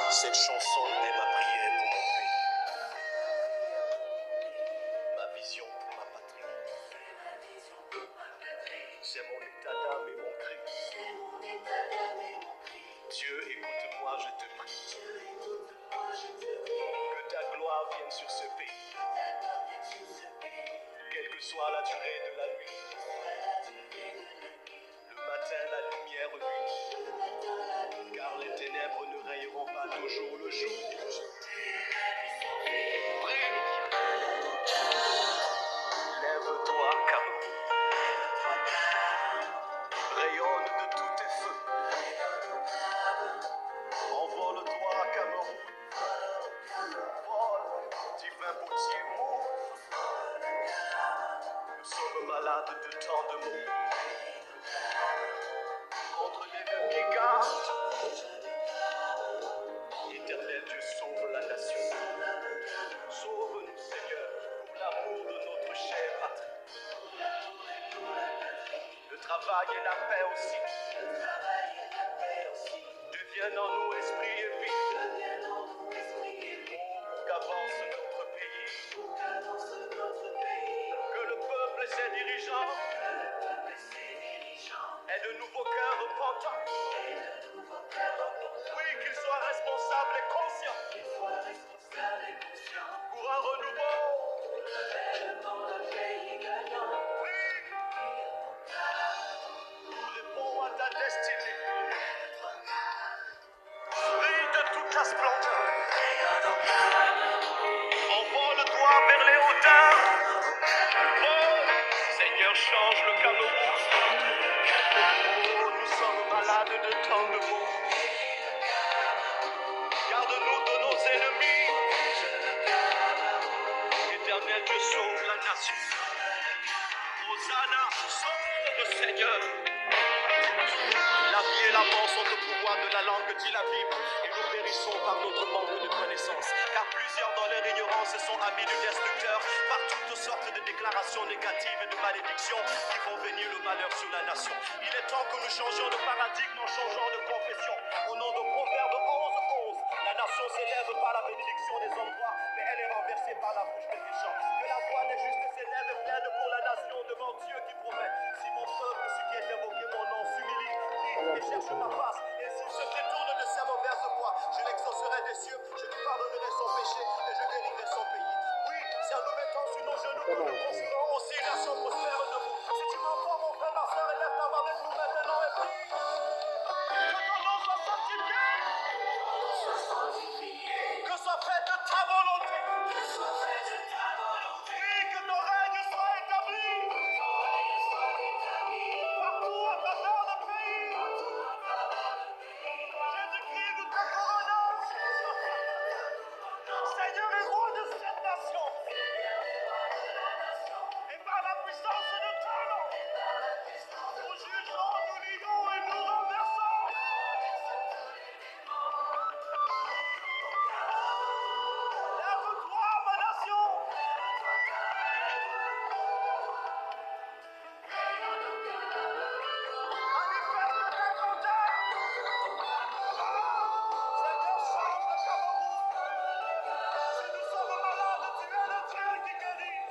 Cette chanson est ma prière pour mon pays, ma vision pour ma patrie. C'est mon état d'âme et mon cri. Dieu, écoute-moi, je te prie. Que ta gloire vienne sur ce pays, quelle que soit la durée de la nuit. Le matin, la lumière brille, car les ténèbres ne rayeront pas toujours le jour. Prie. Lève-toi, Cameroun. Rayonne de tous tes feux. Envole-toi, Cameroun. Vole, divin potier mou. Nous sommes malades de tant de maux. Contre l'ennemi garde. Éternel Dieu, sauve la nation. Sauve-nous, Seigneur, pour l'amour de notre chère patrie. Le travail et la paix aussi. Deviennent en nous esprit et vie. Pour qu'avance notre pays. Que le peuple et ses dirigeants aient de nouveaux cœurs repentants. Oui, qu'ils soient responsables et conscients. Pour un renouveau. Oui. Réponds à ta destinée. Brille de toute ta splendeur. Envole-toi vers les hauteurs. Oh, Seigneur, change le Cameroun. Oh, nous sommes malades de tant de maux. Garde-nous de nos ennemis. Éternel Dieu, sauve la nation. Hosanna, sauve le Seigneur. La vie et la mort sont au pouvoir de la langue, dit la Bible, et nous périssons par notre manque de connaissance. Car plusieurs dans leur ignorance sont amis du destructeur, par toutes sortes de déclarations négatives et de malédictions qui font venir le malheur sur la nation. Il est temps que nous changions de paradigme en changeant de confession. Au nom de Proverbe 11:11, la nation s'élève par la bénédiction des hommes droits, mais elle est renversée par la bouche des méchants. Que la voix des justes s'élève et plaide pour la nation devant Dieu qui promet: si mon peuple, ce qui est évoqué mon nom, s'humilie, et cherche ma face, et s'il se détourne de ses mauvaises voies, je l'exaucerai des cieux, je lui pardonnerai son péché, et je guérirai son pays. Oui, c'est en nous mettant sur nos genoux que nous construirons aussi une nation prospère debout. Si tu m'entends, mon frère, ma soeur, élève ta voix avec nous maintenant et prie. Que ton nom soit sanctifié. Que soit faite ta volonté. Oui, que ton règne soit établi. Partout à travers le pays. Jésus-Christ, nous te couronnons. Seigneur et roi de cette nation. Et par la puissance de ton nom, nous jugeons, nous lions et nous renversons. Lève-toi, ma nation. Manifeste ta grandeur. Seigneur, change le Cameroun. Si nous sommes malades, tu es le Dieu qui guérit.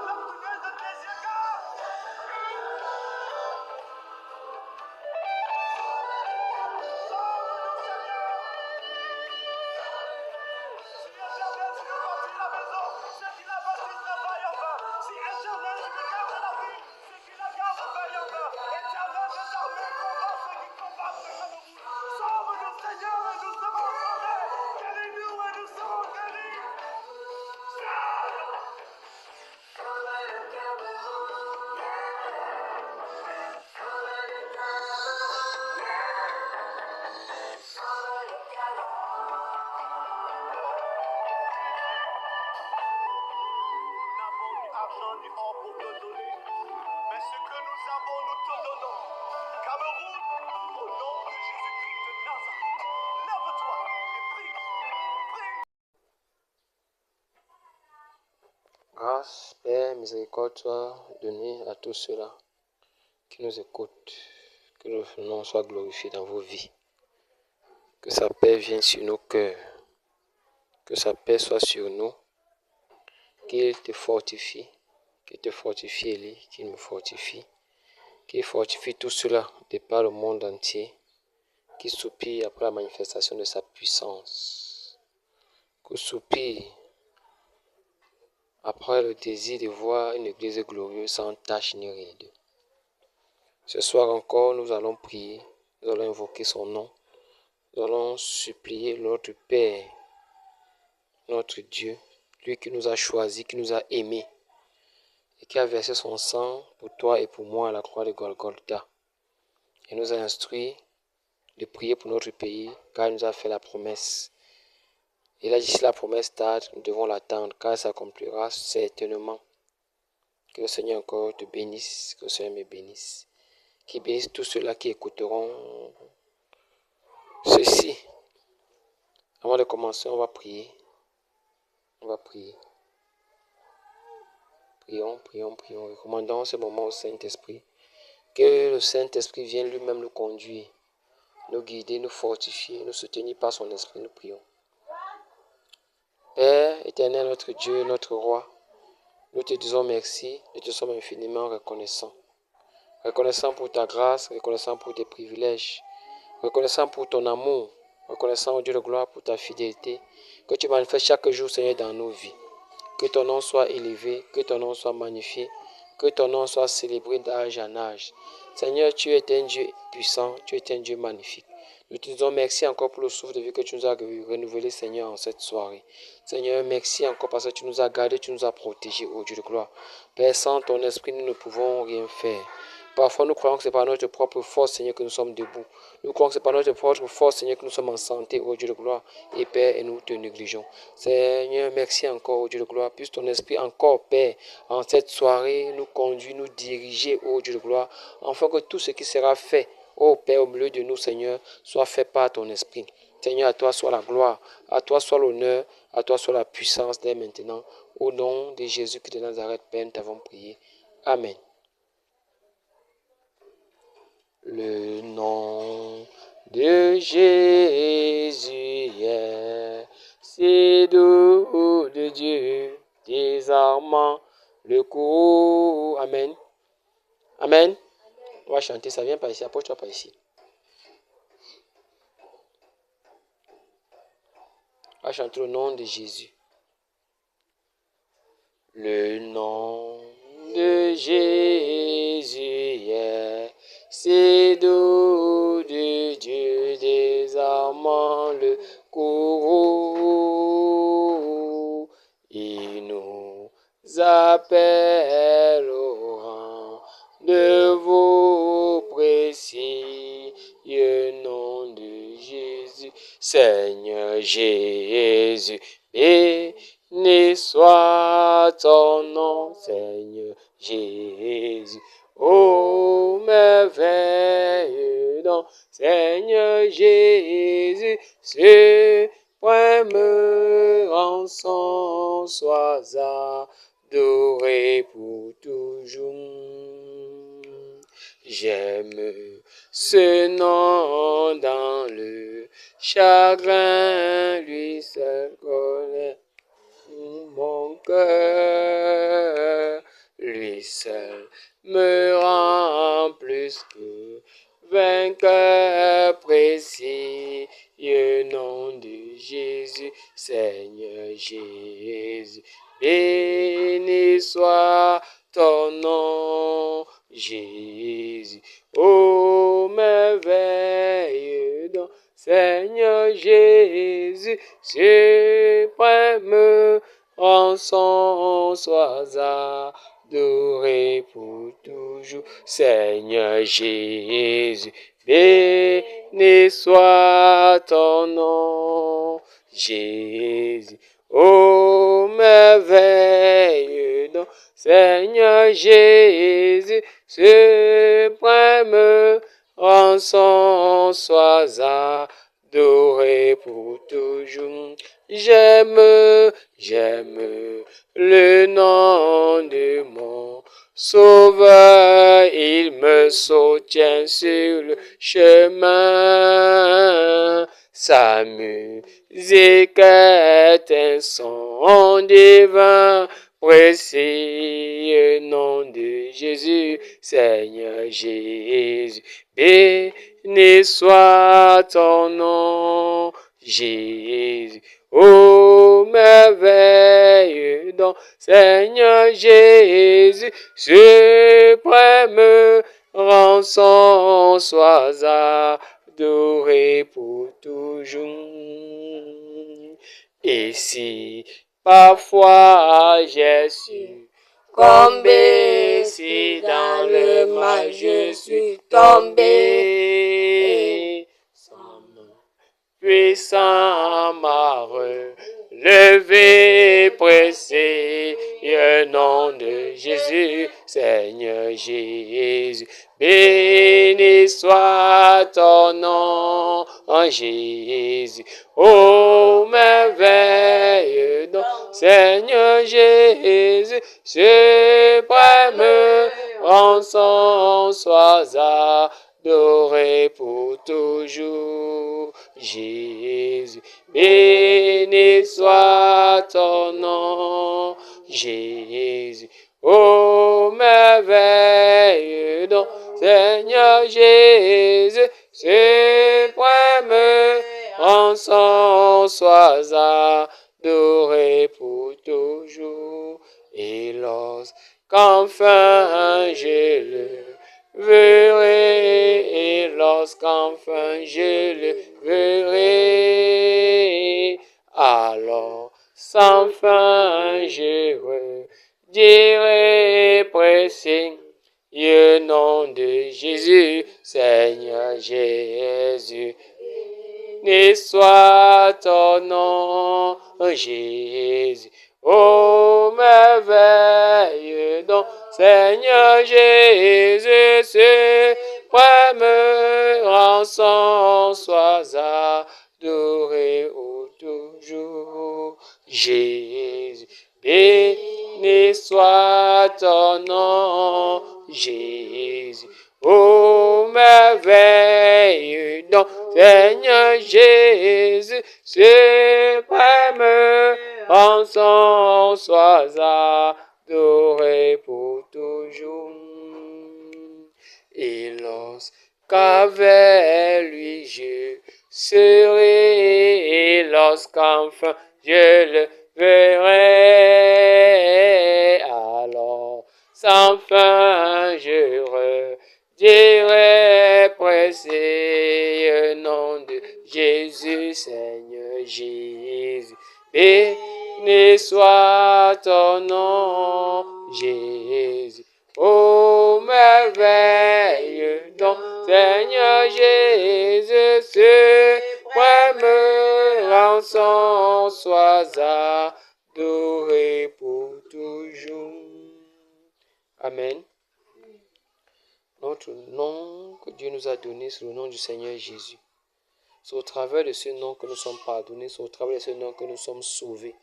Regarde de tes égards. Sauve-nous, Seigneur. Si Éternel, tu veux bâtir la maison, ceux qui la bâtissent travaillent en vain. Si Éternel, tu veux garder la ville, ceux qui la gardent veillent en vain. Éternel des armées, combat ceux qui combattent le Cameroun. Sauve-nous, Seigneur, et nous serons sauvés. Guéris-nous et nous serons guéris. Nous n'avons ni argent ni or pour te donner, mais ce que nous avons, nous te donnons. Cameroun, au nom de Jésus-Christ de Nazareth, lève-toi et prie. Prie. Grâce, paix, miséricorde soit donnée à tous ceux-là qui nous écoutent. Que le nom soit glorifié dans vos vies. Que sa paix vienne sur nos cœurs. Que sa paix soit sur nous. Qu'il te fortifie. Qu'il te fortifie, Élie. Qu'il me fortifie. Qu'il fortifie tout cela de par le monde entier. Qui soupire après la manifestation de sa puissance. Qui soupire après le désir de voir une église glorieuse sans tache ni ride. Ce soir encore, nous allons prier, nous allons invoquer son nom, nous allons supplier notre Père, notre Dieu, lui qui nous a choisis, qui nous a aimés, et qui a versé son sang pour toi et pour moi à la croix de Golgotha. Et nous a instruit de prier pour notre pays, car il nous a fait la promesse. Et là, si la promesse tarde, nous devons l'attendre, car ça s'accomplira certainement. Que le Seigneur encore te bénisse, que le Seigneur me bénisse. Qu'il bénisse tous ceux-là qui écouteront ceci. Avant de commencer, on va prier. On va prier. Prions. Recommandons ce moment au Saint-Esprit. Que le Saint-Esprit vienne lui-même nous conduire, nous guider, nous fortifier, nous soutenir par son esprit. Nous prions. Père éternel, notre Dieu, notre Roi, nous te disons merci, nous te sommes infiniment reconnaissants. Reconnaissant pour ta grâce, reconnaissant pour tes privilèges, reconnaissant pour ton amour, reconnaissant au Dieu de gloire pour ta fidélité, que tu manifestes chaque jour, Seigneur, dans nos vies. Que ton nom soit élevé, que ton nom soit magnifié, que ton nom soit célébré d'âge en âge. Seigneur, tu es un Dieu puissant, tu es un Dieu magnifique. Nous te disons merci encore pour le souffle de vie que tu nous as renouvelé, Seigneur, en cette soirée. Seigneur, merci encore parce que tu nous as gardés, tu nous as protégés, ô Dieu de gloire. Père, sans ton esprit, nous ne pouvons rien faire. Parfois, nous croyons que c'est par notre propre force, Seigneur, que nous sommes debout. Nous croyons que c'est par notre propre force, Seigneur, que nous sommes en santé, ô Dieu de gloire. Et Père, et nous te négligeons. Seigneur, merci encore, ô Dieu de gloire. Puisse ton esprit encore, Père, en cette soirée, nous conduire, nous diriger, ô Dieu de gloire. Afin que tout ce qui sera fait, ô Père, au milieu de nous, Seigneur, soit fait par ton esprit. Seigneur, à toi soit la gloire, à toi soit l'honneur, à toi soit la puissance dès maintenant. Au nom de Jésus-Christ de Nazareth, Père, nous t'avons prié. Amen. Le nom de Jésus est si doux de Dieu, désarmant le courroux. Amen. Amen. On va chanter, ça vient par ici, approche-toi par ici. On va chanter le nom de Jésus. Le nom de Jésus est si doux de Dieu, désarmant le courroux. Il nous appelle au rang de vos précieux nom de Jésus. Seigneur Jésus, béni soit ton nom, Seigneur Jésus. Ô merveilleux nom, Seigneur Jésus, suprême rançon, sois adoré pour toujours. J'aime ce nom dans le chagrin, lui seul connaît mon cœur, lui seul me rend plus que vainqueur, précieux nom de Jésus, Seigneur Jésus, béni soit ton nom, Jésus. Ô merveilleux nom, Seigneur Jésus, suprême rançon, sois adoré pour toujours. Seigneur Jésus, béni soit ton nom, Jésus. Ô merveilleux nom, Seigneur Jésus, suprême rançon, sois adoré pour toujours. J'aime le nom de mon Sauveur, il me soutient sur le chemin. Sa musique est un son divin, précieux nom de Jésus, Seigneur Jésus. Béni soit ton nom, Jésus. Ô merveilleux don, Seigneur Jésus, suprême rançon, sois adoré pour toujours. Et si parfois j'ai su tomber, si dans le mal je suis tombé, puissant m'a relevé, précieux nom de Jésus, Seigneur Jésus. Béni soit ton nom, Jésus. Ô merveilleux nom, Seigneur Jésus, suprême rançon, sois adoré pour toujours. Jésus, béni soit ton nom, Jésus. Ô merveilleux nom, Seigneur Jésus, suprême rançon, sois adoré pour toujours. Et lorsqu'enfin je le verrai, et lorsqu'enfin je le verrai, alors sans fin je redirai précieux nom de Jésus, Seigneur Jésus. Béni soit ton nom, Jésus. Ô merveilleux don, Seigneur Jésus, suprême rançon, sois adoré au toujours. Jésus, béni soit ton nom, Jésus. Ô merveilleux don, Seigneur Jésus, suprême rançon, sois adoré pour toujours. Et lorsqu'avec lui je serai, et lorsqu'enfin je le verrai, alors sans fin je redirai précieux nom de Jésus, Seigneur Jésus. Béni soit ton nom, Jésus. Ô merveilleux don, Seigneur Jésus, suprême rançon, sois adoré pour toujours. Amen. Notre nom que Dieu nous a donné, c'est le nom du Seigneur Jésus. C'est au travers de ce nom que nous sommes pardonnés, c'est au travers de ce nom que nous sommes sauvés.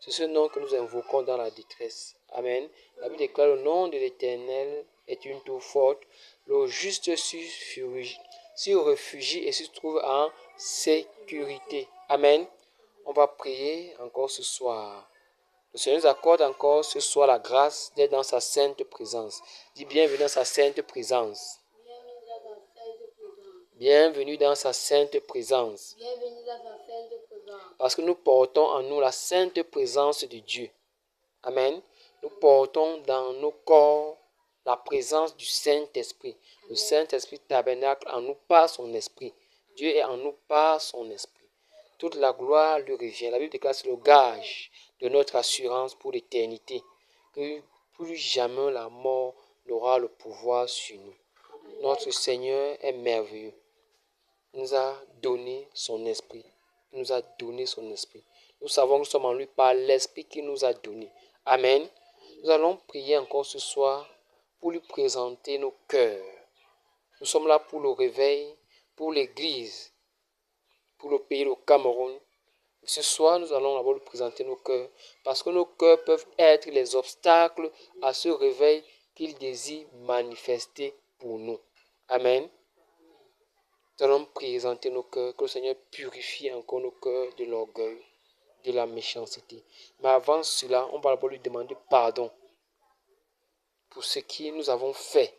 C'est ce nom que nous invoquons dans la détresse. Amen. La Bible déclare: le nom de l'Éternel est une tour forte. Le juste s'y réfugie et s'y trouve en sécurité. Amen. On va prier encore ce soir. Le Seigneur nous accorde encore ce soir la grâce d'être dans sa sainte présence. Dis bienvenue dans sa sainte présence. Bienvenue dans sa sainte présence. Parce que nous portons en nous la sainte présence de Dieu. Amen. Nous portons dans nos corps la présence du Saint-Esprit. Le Saint-Esprit tabernacle en nous par son esprit. Dieu est en nous par son esprit. Toute la gloire lui revient. La Bible déclare que c'est le gage de notre assurance pour l'éternité. Que plus jamais la mort n'aura le pouvoir sur nous. Notre Seigneur est merveilleux. Il nous a donné son esprit. Il nous a donné son esprit. Nous savons que nous sommes en lui par l'esprit qu'il nous a donné. Amen. Nous allons prier encore ce soir pour lui présenter nos cœurs. Nous sommes là pour le réveil, pour l'église, pour le pays, le Cameroun. Ce soir, nous allons d'abord lui présenter nos cœurs, parce que nos cœurs peuvent être les obstacles à ce réveil qu'il désire manifester pour nous. Amen. Nous allons présenter nos cœurs, que le Seigneur purifie encore nos cœurs de l'orgueil, de la méchanceté. Mais avant cela, on va d'abord lui demander pardon pour ce que nous avons fait,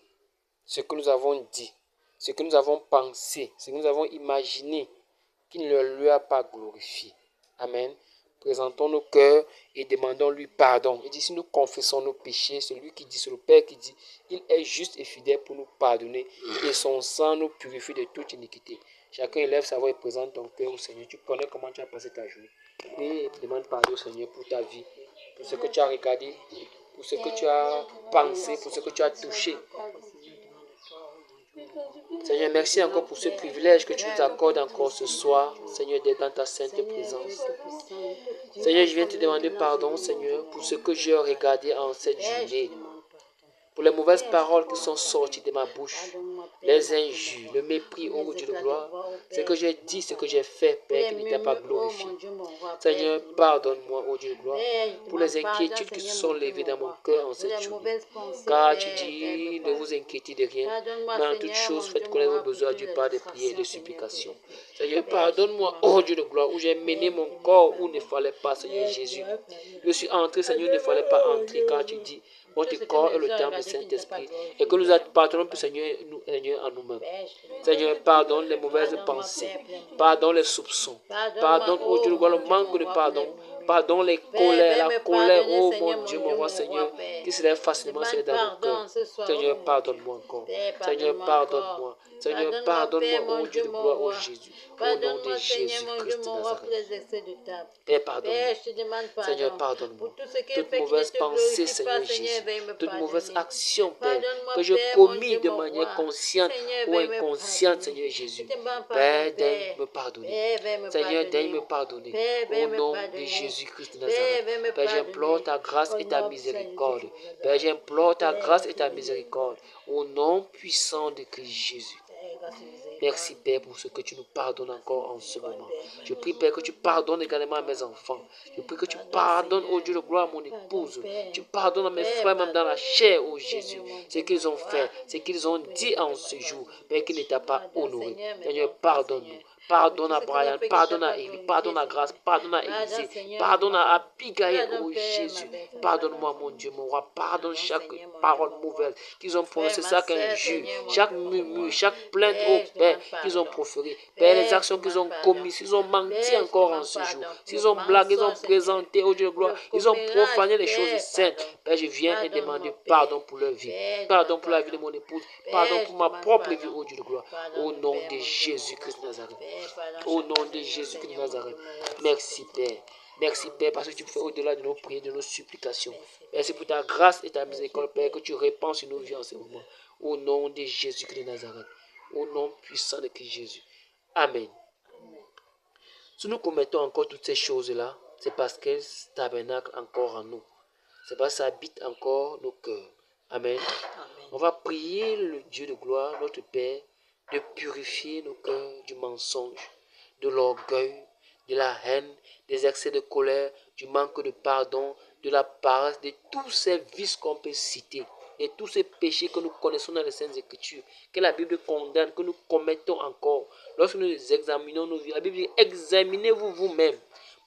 ce que nous avons dit, ce que nous avons pensé, ce que nous avons imaginé, qui ne lui a pas glorifié. Amen. Présentons nos cœurs et demandons-lui pardon. Il dit, si nous confessons nos péchés, c'est lui qui dit, c'est le Père qui dit, il est juste et fidèle pour nous pardonner et son sang nous purifie de toute iniquité. Chacun élève sa voix et présente ton cœur au Seigneur. Tu connais comment tu as passé ta journée. Et demande pardon au Seigneur pour ta vie, pour ce que tu as regardé, pour ce que tu as pensé, pour ce que tu as touché. Seigneur, merci encore pour ce privilège que tu nous accordes encore ce soir, Seigneur, d'être dans ta sainte présence. Seigneur, je viens te demander pardon, Seigneur, pour ce que j'ai regardé en cette journée, pour les mauvaises paroles qui sont sorties de ma bouche, les injures, le mépris, ô Dieu de gloire, ce que j'ai dit, ce que j'ai fait, Père, qui ne t'a pas glorifié. Seigneur, pardonne-moi, ô Dieu de gloire, pour les inquiétudes qui se sont levées dans mon cœur en cette journée. Car tu dis, ne vous inquiétez de rien, mais en toutes choses, faites connaître vos besoins du par des prières et des supplications. Seigneur, pardonne-moi, ô Dieu de gloire, où j'ai mené mon corps où il ne fallait pas, Seigneur Jésus. Je suis entré, Seigneur, il ne fallait pas entrer, car tu dis, votre corps est le temple du Saint-Esprit, et que nous pardonnons, Seigneur, à nous-mêmes. Seigneur, pardonne les mauvaises pensées, pardonne les soupçons, pardonne, oh Dieu, le manque de pardon, pardonne les colères, la colère, oh mon Dieu, mon roi, Seigneur, qui se lève facilement dans nos cœurs. Seigneur, pardonne-moi encore. Seigneur, pardonne-moi. Seigneur, pardonne-moi, oh Dieu de gloire, oh Jésus, au nom de Jésus-Christ de Nazareth. Père, pardonne-moi. Seigneur, pardonne-moi. Toute mauvaise pensée, Seigneur Jésus, toute mauvaise action, Père, que je commis de manière consciente ou inconsciente, Seigneur Jésus. Père, daigne me pardonner. Seigneur, daigne me pardonner. Au nom de Jésus-Christ de Nazareth. Père, j'implore ta grâce et ta miséricorde. Père, j'implore ta grâce et ta miséricorde. Au nom puissant de Christ Jésus. Merci Père pour ce que tu nous pardonnes encore en ce moment. Je prie Père que tu pardonnes également à mes enfants. Je prie que tu pardonnes, oh Dieu de gloire, à mon épouse. Tu pardonnes à mes frères même dans la chair, oh Jésus. Ce qu'ils ont fait, ce qu'ils ont dit en ce jour, Père qui ne t'a pas honoré. Seigneur, pardonne-nous. Pardonne à Brian, pardonne à Élie, pardonne à Grâce, pardonne à Élisée, pardonne à Abigail, oh Jésus. Pardonne-moi, mon Dieu, mon roi. Pardonne chaque parole mauvaise qu'ils ont prononcée, chaque injure, chaque murmure, chaque plainte, oh Père, qu'ils ont proféré. Père, les actions qu'ils ont commises, ils ont menti encore en ce jour. S'ils ont blagué, ils ont présenté, oh Dieu de gloire, ils ont profané les choses saintes. Père, je viens et demander pardon pour leur vie, pardon pour la vie de mon épouse, pardon pour ma propre vie, oh Dieu de gloire. Au nom de Jésus-Christ de Nazareth. Au nom de Jésus-Christ de Nazareth. Merci Père. Merci Père parce que tu fais au-delà de nos prières, de nos supplications. Merci pour ta grâce et ta miséricorde, Père, que tu répands sur nos vies en ce moment. Au nom de Jésus-Christ de Nazareth. Au nom puissant de Christ Jésus. Amen. Si nous commettons encore toutes ces choses-là, c'est parce qu'elles tabernaclent encore en nous. C'est parce que ça habite encore nos cœurs. Amen. On va prier le Dieu de gloire, notre Père, de purifier nos cœurs du mensonge, de l'orgueil, de la haine, des excès de colère, du manque de pardon, de la paresse, de tous ces vices qu'on peut citer, et tous ces péchés que nous connaissons dans les Saintes Écritures, que la Bible condamne, que nous commettons encore. Lorsque nous examinons nos vies, la Bible dit, examinez-vous vous-même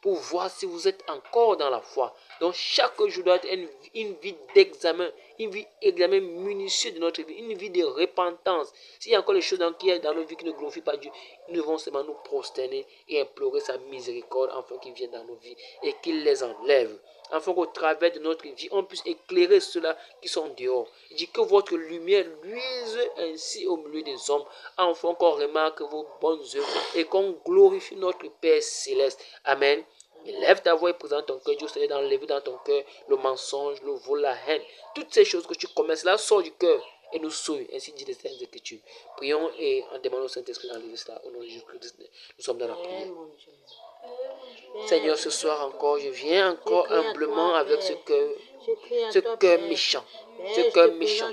pour voir si vous êtes encore dans la foi. Donc chaque jour doit être une vie d'examen, une vie d'examen minutieux de notre vie, une vie de repentance. S'il y a encore des choses dans nos vies qui ne glorifient pas Dieu, nous devons seulement nous prosterner et implorer sa miséricorde afin qu'il vienne dans nos vies et qu'il les enlève. Afin qu'au travers de notre vie, on puisse éclairer ceux-là qui sont dehors. Il dit que votre lumière luise ainsi au milieu des hommes, afin qu'on remarque vos bonnes œuvres et qu'on glorifie notre Père céleste. Amen. Lève ta voix et présente ton cœur. Dieu s'est d'enlever dans ton cœur le mensonge, le vol, la haine. Toutes ces choses que tu commets, cela sort du cœur et nous sauve. Ainsi dit les Saintes Écritures. Prions et en demandant au Saint-Esprit d'enlever cela. Au nom de Jésus-Christ, nous sommes dans la prière. Seigneur, ce soir encore, je viens encore humblement avec ce cœur méchant. Ce cœur méchant.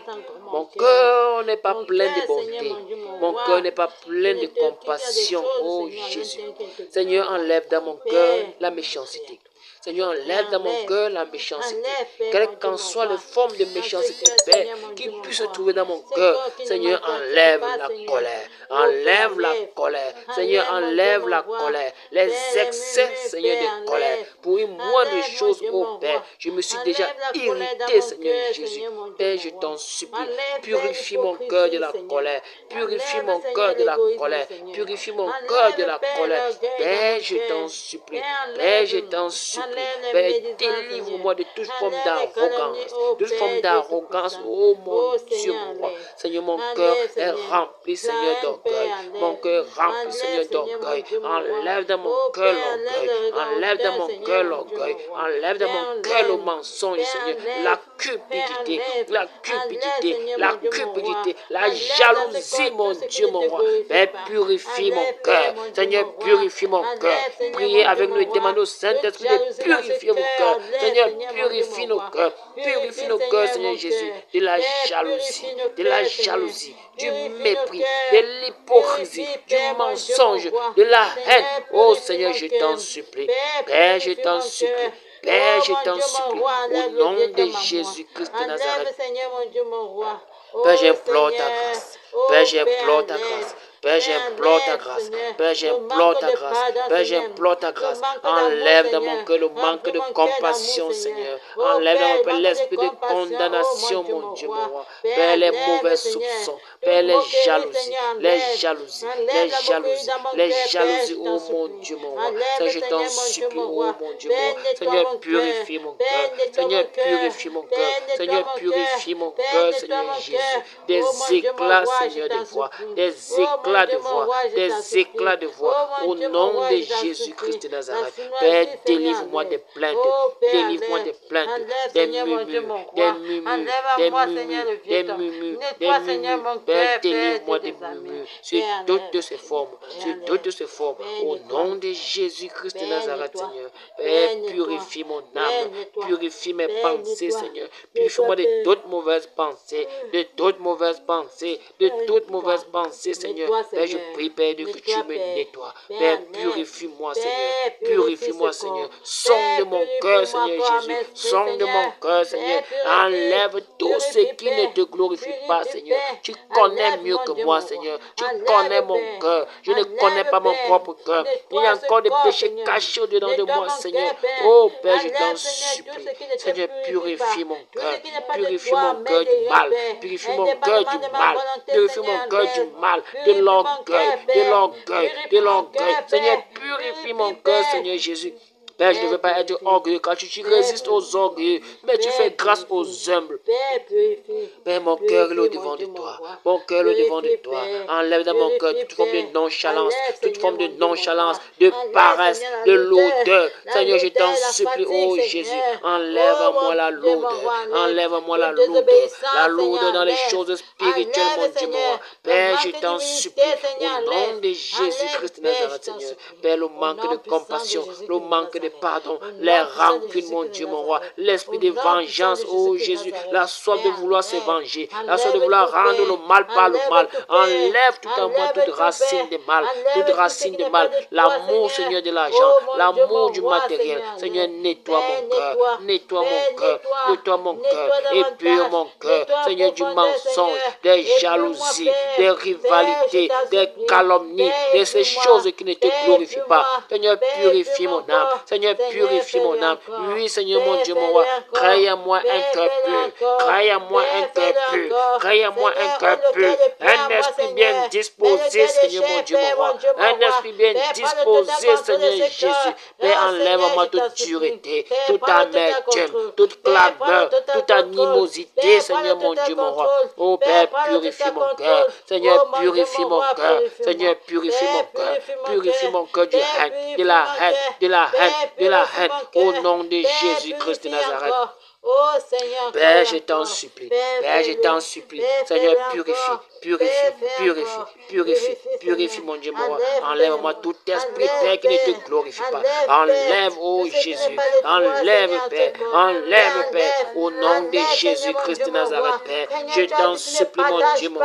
Mon cœur n'est pas plein de bonté. Mon cœur n'est pas plein de compassion. Oh Jésus. Seigneur, enlève dans mon cœur la méchanceté. Seigneur, enlève dans mon cœur la méchanceté. Quelle qu'en soit la forme de méchanceté, Père, qui puisse se trouver dans mon cœur. Seigneur, enlève la colère. Enlève la colère. Seigneur, enlève la colère, les excès, Seigneur, de colère. Pour une moindre chose, ô Père, je me suis déjà irrité, Seigneur Jésus. Père, je t'en supplie, purifie mon cœur de la colère, purifie mon cœur de la colère, purifie mon cœur de la colère. Père, je t'en supplie, Père, je t'en supplie, Père, délivre-moi de toute forme d'arrogance, de toute forme d'arrogance, oh mon Dieu, mon roi. Seigneur, mon cœur est rempli, Seigneur, d'orgueil, mon cœur est rempli, Seigneur, d'orgueil. Enlève dans mon cœur l'orgueil, enlève dans mon cœur l'orgueil, enlève dans mon cœur le mensonge, Seigneur, la cupidité, la jalousie, mon Dieu, mon roi. Père, purifie mon cœur, Seigneur, purifie mon cœur. Priez avec nous et demandez au Saint-Esprit de purifier vos cœurs. Seigneur, purifie nos cœurs, Seigneur Jésus, de la jalousie, du mépris, de l'hypocrisie, du mensonge, de la haine. Oh Seigneur, je t'en supplie, Père, je t'en supplie. Père, je t'en supplie, au nom de Jésus-Christ de Nazareth. Père, j'implore ta grâce. Père, j'implore ta grâce. Père, j'implore ta grâce. Père, j'implore ta grâce. Père, j'implore ta grâce. Enlève dans mon cœur le manque de compassion, Seigneur. Enlève dans mon cœur l'esprit de condamnation, mon Dieu, mon roi. Père, les mauvais soupçons. Père, les jalousies, oh mon Dieu, mon roi. Seigneur, je t'en supplie, oh mon Dieu, mon roi. Seigneur, purifie mon cœur. Seigneur, purifie mon cœur. Seigneur, purifie mon cœur, Seigneur Jésus. Des éclats, Seigneur, de voix. Des éclats de voix, des éclats de voix, au nom de Jésus-Christ de Nazareth. Père, délivre-moi des plaintes, délivre-moi des plaintes, des murmures, Père, délivre-moi des murmures, sur toutes ces formes, au nom de Jésus-Christ de Nazareth, Seigneur. Père, purifie mon âme, purifie mes pensées, Seigneur. Purifie-moi de toutes mauvaises pensées, Seigneur. Père, je prie, Père, que tu me nettoies. Père, purifie-moi, Seigneur. Purifie-moi, Seigneur. Sonde mon cœur, Seigneur Jésus. Sonde mon cœur, Seigneur. Enlève tout ce qui ne te glorifie pas, Seigneur. Tu connais mieux que moi, Seigneur. Tu connais mon cœur. Je ne connais pas mon propre cœur. Il y a encore des péchés cachés au-dedans de moi, Seigneur. Oh, Père, je t'en supplie. Seigneur, purifie mon cœur. Purifie mon cœur du mal. Purifie mon cœur du mal. Purifie mon cœur du mal. De l'orgueil. Seigneur, purifie mon cœur, Seigneur Jésus. Père, je ne veux pas être orgueilleux car tu résistes aux orgueilleux, mais tu fais grâce aux humbles. Père, mon cœur est au devant de toi. Mon cœur est au devant de toi. Enlève dans mon cœur toute forme de nonchalance, de paresse, de l'odeur. Seigneur, je t'en supplie, oh Jésus, enlève-moi la lourdeur. Enlève-moi la lourdeur dans les choses spirituelles, mon Dieu, mon roi. Père, je t'en supplie, au nom de Jésus-Christ de Nazareth, Seigneur. Père, le manque de compassion, le manque de pardon, les rancunes, mon Dieu, mon roi, l'esprit de vengeance, oh Jésus, la soif de vouloir se venger, la soif de vouloir rendre le mal par le mal. Enlève tout en moi toute racine de mal, l'amour, Seigneur, de l'argent, l'amour du matériel. Seigneur, nettoie mon cœur, épure mon cœur, Seigneur, du mensonge, des jalousies, des rivalités, des calomnies, de ces choses qui ne te glorifient pas. Seigneur, purifie mon âme. Seigneur, purifie mon âme. Oui, Seigneur, mon Dieu, mon roi, crée en moi un cœur pur. Crée en moi un cœur pur. Un esprit bien disposé, Seigneur, mon Dieu, mon roi. Un esprit bien disposé, Seigneur Jésus. Père, enlève-moi toute dureté, toute amertume, toute clameur, toute animosité, Seigneur, mon Dieu, mon roi. Oh Père, purifie mon cœur. Seigneur, purifie mon cœur. Seigneur, purifie mon cœur. Purifie mon cœur du haine, de la haine, au nom de Jésus-Christ de Nazareth. Père, je t'en supplie. Seigneur, purifie, mon Dieu, mon roi. Enlève-moi tout esprit, Père, qui ne te glorifie pas. Enlève, oh Jésus. Enlève, Père, au nom de Jésus-Christ de Nazareth, Père. Je t'en supplie, mon Dieu, mon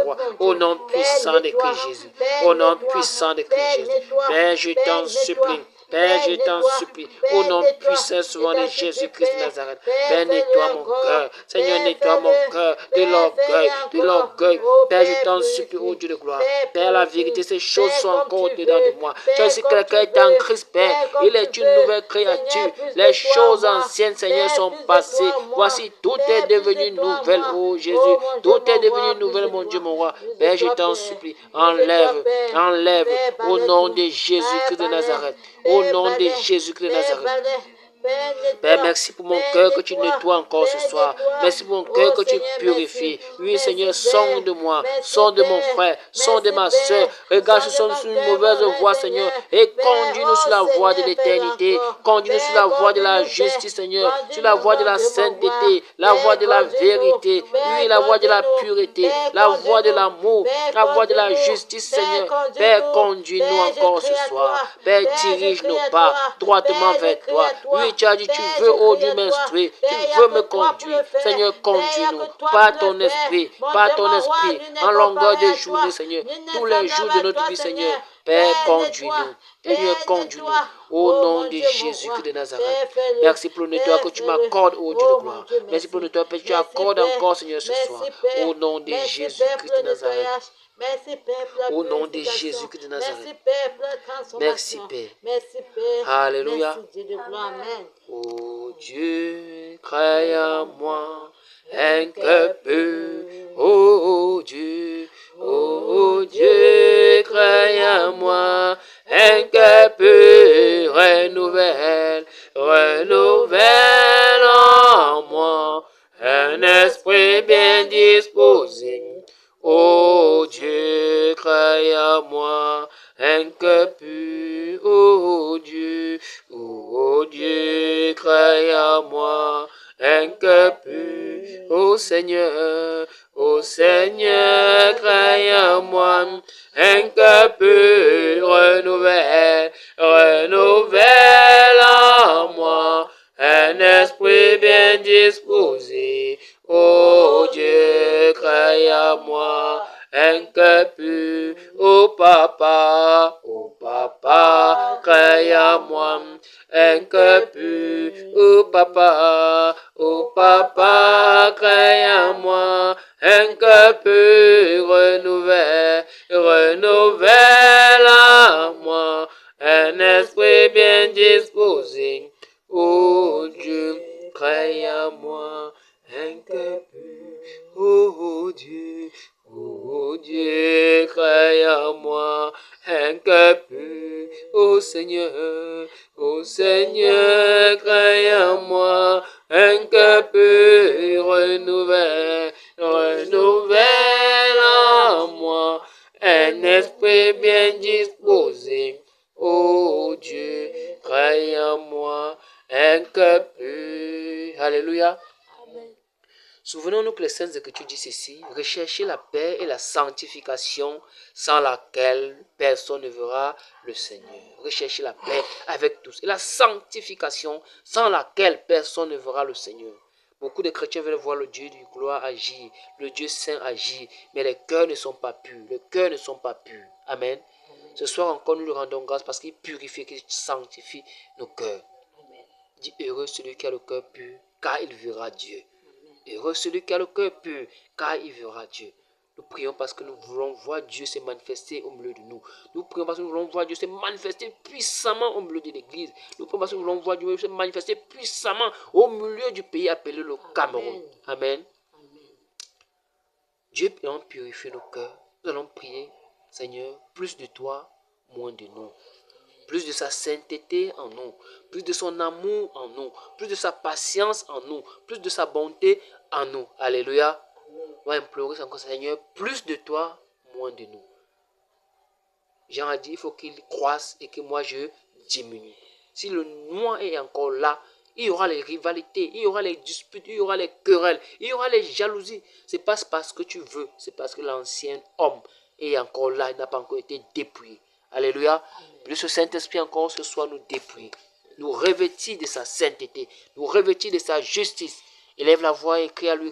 roi. Au nom puissant de Christ Jésus. Père, je t'en supplie. Père, je t'en supplie, au nom puissant souvent de Jésus-Christ de Nazareth. Père, nettoie mon cœur. Seigneur, nettoie mon cœur de l'orgueil, de l'orgueil. Père, je t'en supplie, ô Dieu de gloire. Père, la vérité, ces choses sont encore dedans de moi. Tu sais, quelqu'un est en Christ, Père. Il est une nouvelle créature. Les choses anciennes, Seigneur, sont passées. Voici, tout est devenu nouvelle, ô Jésus. Tout est devenu nouvelle, mon Dieu, mon roi. Père, je t'en supplie, enlève, enlève, au nom de Jésus-Christ de Nazareth. Au nom de Jésus-Christ de Nazareth. Père, merci pour mon cœur que tu nettoies encore ce soir. Merci pour mon cœur que tu purifies. Oui, Seigneur, sonde de moi, sonde de mon frère, sonde de ma soeur. Regarde si nous sommes sur une mauvaise voie, Seigneur, et conduis-nous sur la voie de l'éternité. Conduis-nous sur la voie de la justice, Seigneur, sur la voie de la sainteté, la voie de la vérité, oui, la voie de la pureté, la voie de l'amour, la voie de la justice, Seigneur. Père, conduis-nous encore ce soir. Père, dirige nos pas droitement vers toi. Oui, tu as dit, tu veux, oh Dieu, m'instruire, tu veux me conduire. Seigneur, conduis-nous par ton esprit, en longueur de journée, Seigneur, tous les jours de notre vie, Seigneur. Père, conduis-nous. Seigneur, conduis-nous. Au nom de Jésus-Christ de Nazareth. Merci pour le nettoyage que tu m'accordes, ô Dieu de gloire. Merci pour le nettoyage que tu accordes encore, Seigneur, ce soir. Au nom de Jésus-Christ de Nazareth. Merci Père pour la au nom de Jésus-Christ de Nazareth. Merci Père pour la transformation. Merci Père. Merci Père. Alléluia. Merci Dieu de gloire. Amen. Ô Dieu, crée en moi un cœur pur. Ô Dieu, crée en moi un cœur pur. Renouvelle en moi un esprit bien disposé. Ô Dieu, crée en moi un cœur pur. Ô Dieu, crée en moi un cœur pur. Ô Seigneur, crée en moi un cœur pur. Renouvelle en moi un esprit bien disposé. Ô Dieu, crée en moi un cœur pur. Ô Papa, crée en moi un cœur pur. Ô Papa, crée en moi un cœur pur. Renouvelle en moi un esprit bien disposé. Ô Dieu, crée en moi un cœur pur. Ô Dieu, crée en moi un cœur pur. Ô Seigneur, crée en moi un cœur pur. Renouvelle en moi un esprit bien disposé. Ô Dieu, crée en moi un cœur pur. Alléluia. Amen. Souvenons-nous que les Saintes Écritures disent ceci: recherchez la paix et la sanctification sans laquelle personne ne verra le Seigneur. Recherchez la paix avec tous et la sanctification sans laquelle personne ne verra le Seigneur. Beaucoup de chrétiens veulent voir le Dieu du gloire agir, le Dieu saint agir, mais les cœurs ne sont pas purs. Les cœurs ne sont pas purs. Amen. Ce soir encore, nous lui rendons grâce parce qu'il purifie, qu'il sanctifie nos cœurs. Dis heureux celui qui a le cœur pur, car il verra Dieu. Heureux celui qui a le cœur pur, car il verra Dieu. Nous prions parce que nous voulons voir Dieu se manifester au milieu de nous. Nous prions parce que nous voulons voir Dieu se manifester puissamment au milieu de l'église. Nous prions parce que nous voulons voir Dieu se manifester puissamment au milieu du pays appelé le Cameroun. Amen. Dieu ayant purifié nos cœurs, nous allons prier, Seigneur, plus de toi, moins de nous. Plus de sa sainteté en nous, plus de son amour en nous, plus de sa patience en nous, plus de sa bonté en nous. Alléluia. On va implorer encore, Seigneur, plus de toi, moins de nous. Jean a dit, il faut qu'il croisse et que moi je diminue. Si le moi est encore là, il y aura les rivalités, il y aura les disputes, il y aura les querelles, il y aura les jalousies. C'est pas parce que tu veux, c'est parce que l'ancien homme est encore là, il n'a pas encore été dépouillé. Alléluia. Que ce Saint-Esprit encore ce soir nous dépouille, nous revêtit de sa sainteté, nous revêtit de sa justice. Élève la voix et crie à lui,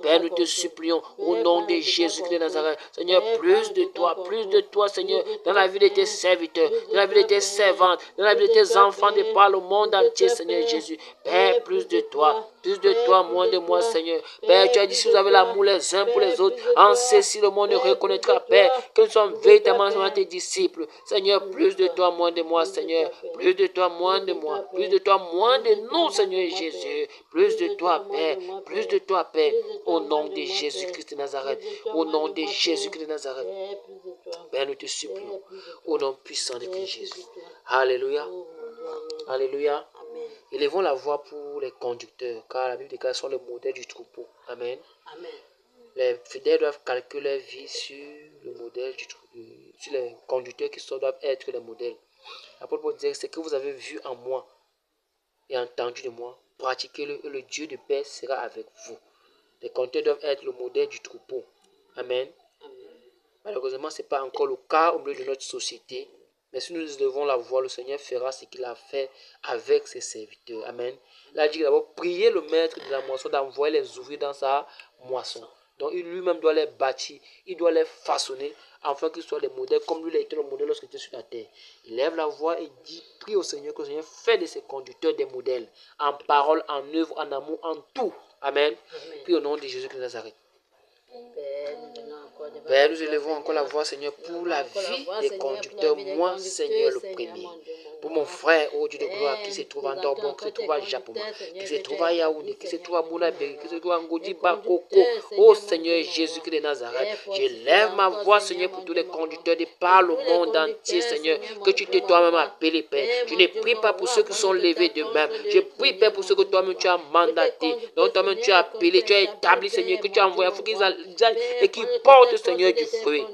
Père, nous te supplions au nom de Jésus-Christ de Nazareth. Seigneur, plus de toi, Seigneur, dans la vie de tes serviteurs, dans la vie de tes servantes, dans la vie de tes enfants de par le monde entier, Seigneur Jésus. Père, plus de toi, moins de moi, Seigneur. Père, tu as dit si vous avez l'amour les uns pour les autres, en ceci le monde reconnaîtra, Père, que nous sommes véritablement tes disciples. Seigneur, plus de toi, moins de moi, Seigneur. Plus de toi, moins de moi. Plus de toi, moins de nous, Seigneur Jésus. Plus de toi, Père. Plus de toi, Père. Au nom de Jésus-Christ de Nazareth. Au nom de Jésus-Christ de Nazareth. Père, nous te supplions. Au nom puissant de Christ Jésus. Alléluia. Alléluia. Élevons la voix pour les conducteurs, car la Bible déclare sont le modèle du troupeau. Amen. Amen. Les fidèles doivent calculer leur vie sur le modèle du troupeau, sur les conducteurs qui doivent être les modèles. L'apôtre Paul disait, ce que vous avez vu en moi et entendu de moi, pratiquez-le et le Dieu de paix sera avec vous. Les conducteurs doivent être le modèle du troupeau. Amen. Malheureusement, ce n'est pas encore le cas au milieu de notre société. Mais si nous devons la voir, le Seigneur fera ce qu'il a fait avec ses serviteurs. Amen. Il a dit d'abord, prier le maître de la moisson d'envoyer les ouvriers dans sa moisson. Donc il lui-même doit les bâtir, il doit les façonner afin qu'ils soient des modèles comme lui a été le modèle lorsqu'il était sur la terre. Il lève la voix et dit, prie au Seigneur que le Seigneur fait de ses conducteurs des modèles, en parole, en œuvre, en amour, en tout. Amen. Puis au nom de Jésus de Nazareth. Père, nous élevons encore la voix, Seigneur, pour la vie des conducteurs, moi, Seigneur, le premier. Pour mon frère, oh Dieu de gloire, qui se trouve à Dorbon, qui se trouve à Japoma, qui se trouve à Yaoundé, qui se trouve à Moulabé, qui se trouve à Ngodi Bakoko. Oh Seigneur Jésus-Christ de Nazareth, je lève ma voix, Seigneur, pour tous les conducteurs de par le monde entier, Seigneur, que tu t'es toi-même appelé, Père. Je ne prie pas pour ceux qui sont levés d'eux-mêmes. Je prie, Père, pour ceux que toi-même tu as mandaté, dont toi-même tu as appelé, tu as établi, Seigneur, que tu as envoyé, pour qu'ils aillent et qu'ils portent, Seigneur, du fruit.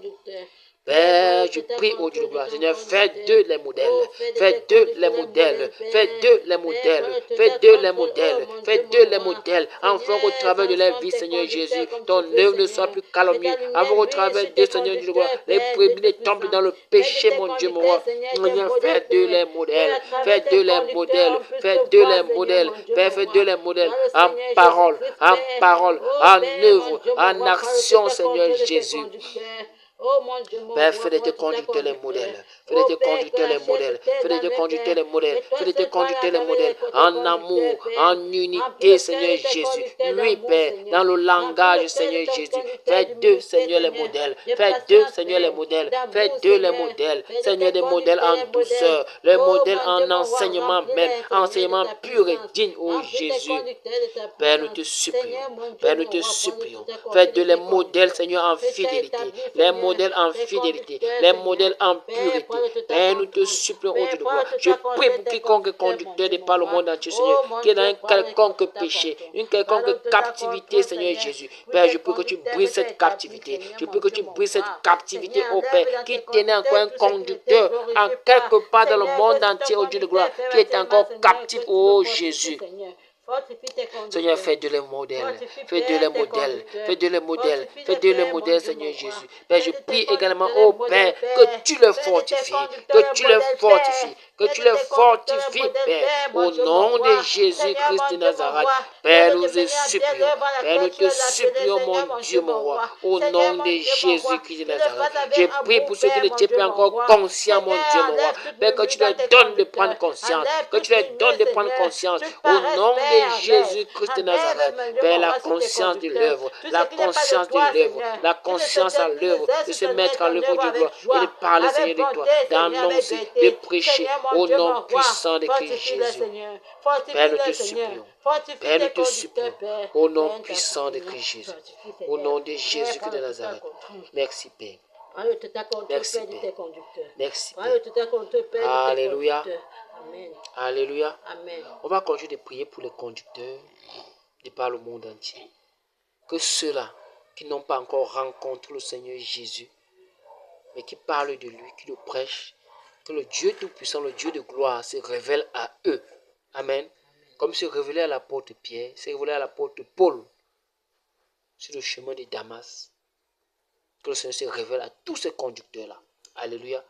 Père, je prie au Dieu de gloire, Seigneur, fais d'eux les modèles, fais d'eux les modèles, fais d'eux les modèles, fais d'eux les modèles, fais d'eux les modèles, enfin au travers de leur vie, Seigneur Jésus, ton œuvre ne soit plus calomniée, enfin au travers d'eux, Seigneur Dieu de gloire, les brebis ne tombent dans le péché, mon Dieu, mon roi, Seigneur, fais d'eux les modèles, fais d'eux les modèles, fais d'eux les modèles, Père, fais d'eux les modèles, en parole, en œuvre, en action, Seigneur Jésus. Père, fais de tes conducteurs les modèles. Fais de tes conducteurs les modèles. Fais de tes conducteurs les modèles. Fais de tes conducteurs les modèles. En amour, en unité, Seigneur Jésus. Oui, Père, dans le langage, Seigneur Jésus. Fais d'eux, Seigneur, les modèles. Fais d'eux, Seigneur, les modèles. Fais d'eux les modèles. Seigneur, des modèles en douceur. Les modèles en enseignement même. Enseignement pur et digne, oh Jésus. Père, nous te supplions. Père, nous te supplions. Fais d'eux les modèles, Seigneur, en fidélité. Les modèles en fidélité, les modèles en purité. Père, nous te supplions, oh Dieu de gloire. Je prie pour quiconque conducteur de par le monde entier, Seigneur, qui est dans un quelconque péché, une quelconque captivité, Seigneur Jésus. Père, je prie que tu brises cette captivité. Je prie que tu brises cette captivité, oh Père, qui tenait encore un conducteur en quelque part dans le monde entier, oh Dieu de gloire, qui est encore captif, oh Jésus. Seigneur, fais de les modèles, fais de les modèles, fais de les modèles, fais de les modèles, Seigneur Jésus. Père, je prie également, oh Père, que tu les fortifies, que tu les fortifies, que tu les fortifies, Père, au nom de Jésus-Christ de Nazareth. Père, nous te supplions, Père, nous te supplions, mon Dieu, mon roi, au nom de Jésus-Christ de Nazareth. Je prie pour ceux qui n'étaient pas encore conscients, mon Dieu, mon roi. Père, que tu leur donnes de prendre conscience, que tu leur donnes de prendre conscience, au nom de Jésus-Christ de Nazareth. Père, la conscience de l'œuvre, la conscience de l'œuvre, la conscience à l'œuvre, de se mettre à l'œuvre du gloire et de parler, Seigneur, de toi, d'annoncer, de prêcher au nom puissant de Christ Jésus. Père, nous te supplions. Père, nous te supplions. Au nom puissant de Christ Jésus. Au nom de Jésus-Christ de Nazareth. Merci, Père. Merci, Père. Merci, Père. Alléluia. Amen. Alléluia. Amen. On va continuer de prier pour les conducteurs de par le monde entier. Que ceux-là qui n'ont pas encore rencontré le Seigneur Jésus, mais qui parlent de lui, qui le prêchent, que le Dieu Tout-Puissant, le Dieu de gloire, se révèle à eux. Amen. Comme se révélait à l'apôtre Pierre, se révélait à l'apôtre Paul sur le chemin de Damas. Que le Seigneur se révèle à tous ces conducteurs-là. Alléluia.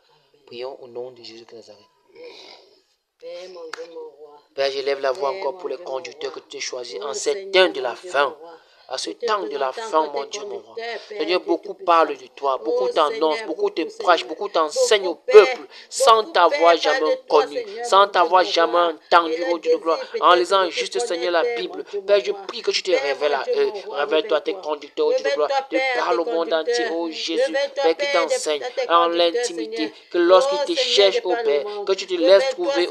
Prions au nom de Jésus de Nazareth. Père, je lève la voix encore pour les conducteurs que tu as choisis en cet temps de la fin. À ce temps de la fin, mon Dieu, mon roi. Seigneur, beaucoup parlent de toi, beaucoup t'annoncent, beaucoup te prêchent, beaucoup t'enseignent au peuple, sans t'avoir jamais connu, sans t'avoir jamais entendu, oh Dieu de gloire, en lisant juste, Seigneur, la Bible. Père, je prie que tu te révèles à eux. Révèle-toi à tes conducteurs, oh Dieu de gloire, de par le monde entier, oh Jésus, Père, qui t'enseigne en l'intimité, que lorsqu'ils te cherchent, oh Père, que tu te laisses trouver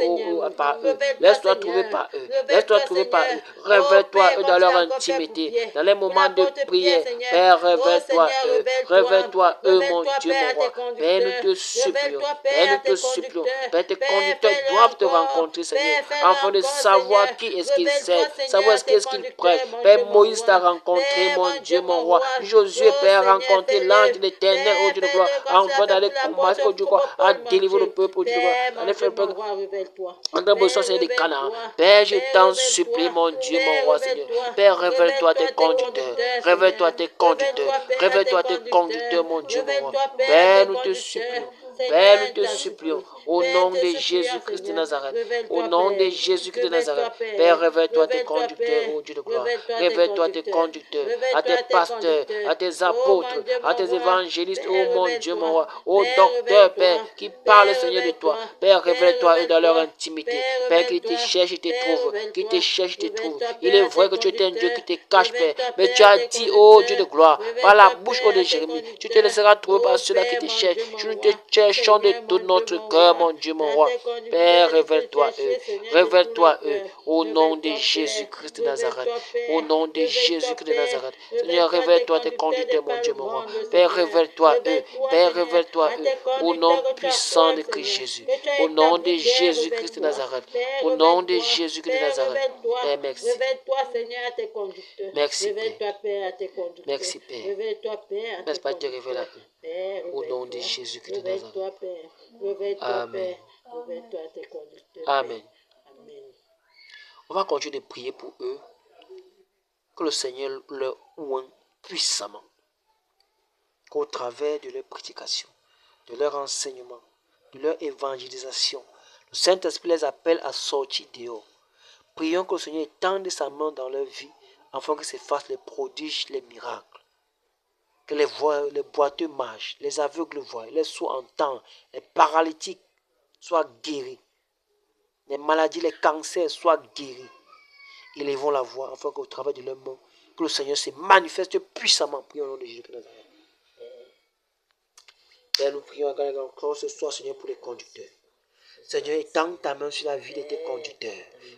par eux. Laisse-toi trouver par eux. Laisse-toi trouver par eux. Révèle-toi à eux dans leur intimité, dans les moments de prière. Père, révèle-toi eux. Révèle-toi eux, mon Dieu, mon roi. Père, nous te supplions. Père, nous te supplions. Père, tes conducteurs doivent te rencontrer, Seigneur, afin de savoir qui est-ce qu'ils servent, savoir qu'est-ce qu'ils prêchent. Père, Moïse t'a rencontré, mon Dieu, mon roi. Josué, Père, a rencontré l'ange de l'Éternel, oh Dieu de gloire, afin d'aller commencer, oh Dieu de gloire, à délivrer le peuple, oh Dieu de gloire, aller faire le peuple. En tant que Seigneur de Canaan. Père, je t'en supplie, mon Dieu, mon roi, Seigneur. Père, révèle-toi tes conducteurs. Révèle-toi tes conducteurs. Révèle-toi tes conducteurs, mon Dieu, mon roi. Père, nous te supplions. Père, nous te supplions, au nom de Jésus-Christ de Nazareth, au nom de Jésus-Christ de Nazareth, Père, révèle-toi tes conducteurs, ô Dieu de gloire, révèle-toi tes conducteurs, à tes pasteurs, à tes apôtres, à tes évangélistes, ô mon Dieu, mon roi, ô docteur, Père, qui parle, Seigneur, de toi, Père, révèle-toi eux dans leur intimité, Père, qui te cherche et te trouve, qui te cherche et te trouve. Il est vrai que tu es un Dieu qui te cache, Père, mais tu as dit, ô Dieu de gloire, par la bouche de Jérémie, tu te laisseras trouver par ceux-là qui te cherchent. Nous te cherchons de tout notre cœur, mon Dieu, mon roi. Père, révèle-toi eux, révèle-toi eux, au nom de Jésus-Christ de Nazareth, au nom de Jésus-Christ de Nazareth. Seigneur, révèle-toi tes conducteurs, mon Dieu, mon roi. Père, révèle-toi eux, Père, révèle-toi eux, au nom puissant de Christ Jésus, au nom de Jésus-Christ de Nazareth, au nom de Jésus-Christ de Nazareth. Père, merci. Révèle-toi, Seigneur, à tes conducteurs. Merci, Révèle-toi, Père, à tes conducteurs. Merci, Père. Révèle-toi, Père, à tes N'est-ce pas te conducteurs. révéler à eux, Père, au nom de Jésus-Christ de Nazareth. révèle-toi, Père. Révèle-toi, Amen. Père. Révèle-toi à tes conducteurs. Amen. Amen. On va continuer de prier pour eux, que le Seigneur leur oint puissamment, qu'au travers de leur prédication, de leur enseignement, de leur évangélisation, le Saint-Esprit les appelle à sortir dehors. Prions que le Seigneur étende sa main dans leur vie, afin que se fassent les prodiges, les miracles. Que les boiteux marchent, les aveugles voient, les sourds entendent, les paralytiques soient guéris, les maladies, les cancers soient guéris. Ils vont la voir, afin qu'au travers de leur main, que le Seigneur se manifeste puissamment. Prions au nom de Jésus-Christ de Nazareth. Père, nous prions encore ce soir, Seigneur, pour les conducteurs. Seigneur, étends ta main sur la vie de tes conducteurs.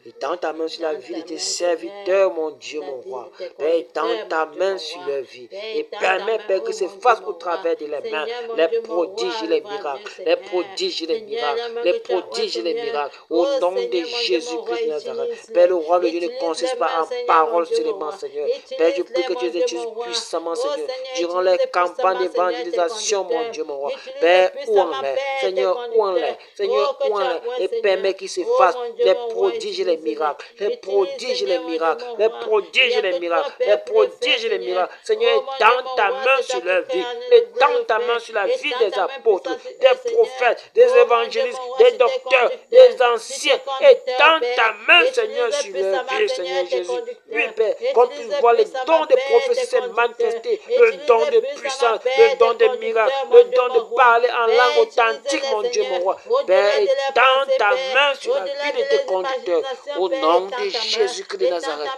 Étends ta main sur la vie de tes serviteurs, mon Dieu, mon roi. Père, étends ta main sur leur vie. Et permets, Père, que se fasse au travers de les mains les prodiges et les miracles. Les prodiges et les miracles. Les prodiges et les miracles. Au nom de Jésus-Christ de Nazareth. Père, le roi de Dieu ne consiste pas en paroles seulement, Seigneur. Père, je prie que tu les utilises puissamment, Seigneur. Durant les campagnes d'évangélisation, mon Dieu, mon roi. Père, ouan-les. Seigneur, ouan-les. Seigneur, ouan-les. Et permets qu'il se fasse les prodiges et les miracles, les prodiges et les miracles, les prodiges et les miracles, les prodiges et les miracles. Seigneur, étends ta main sur leur vie, étends ta main sur la vie des apôtres, des prophètes, des évangélistes, des docteurs, des anciens. Étends ta main, Seigneur, sur leur vie, Seigneur Jésus. Oui, Père, qu'on puisse voir les dons de prophétie se manifester, le don de puissance, le don de miracles, le don de parler en langue authentique, mon Dieu, mon roi. Père, étends ta main sur la vie de tes conducteurs, au nom de Jésus-Christ de Nazareth.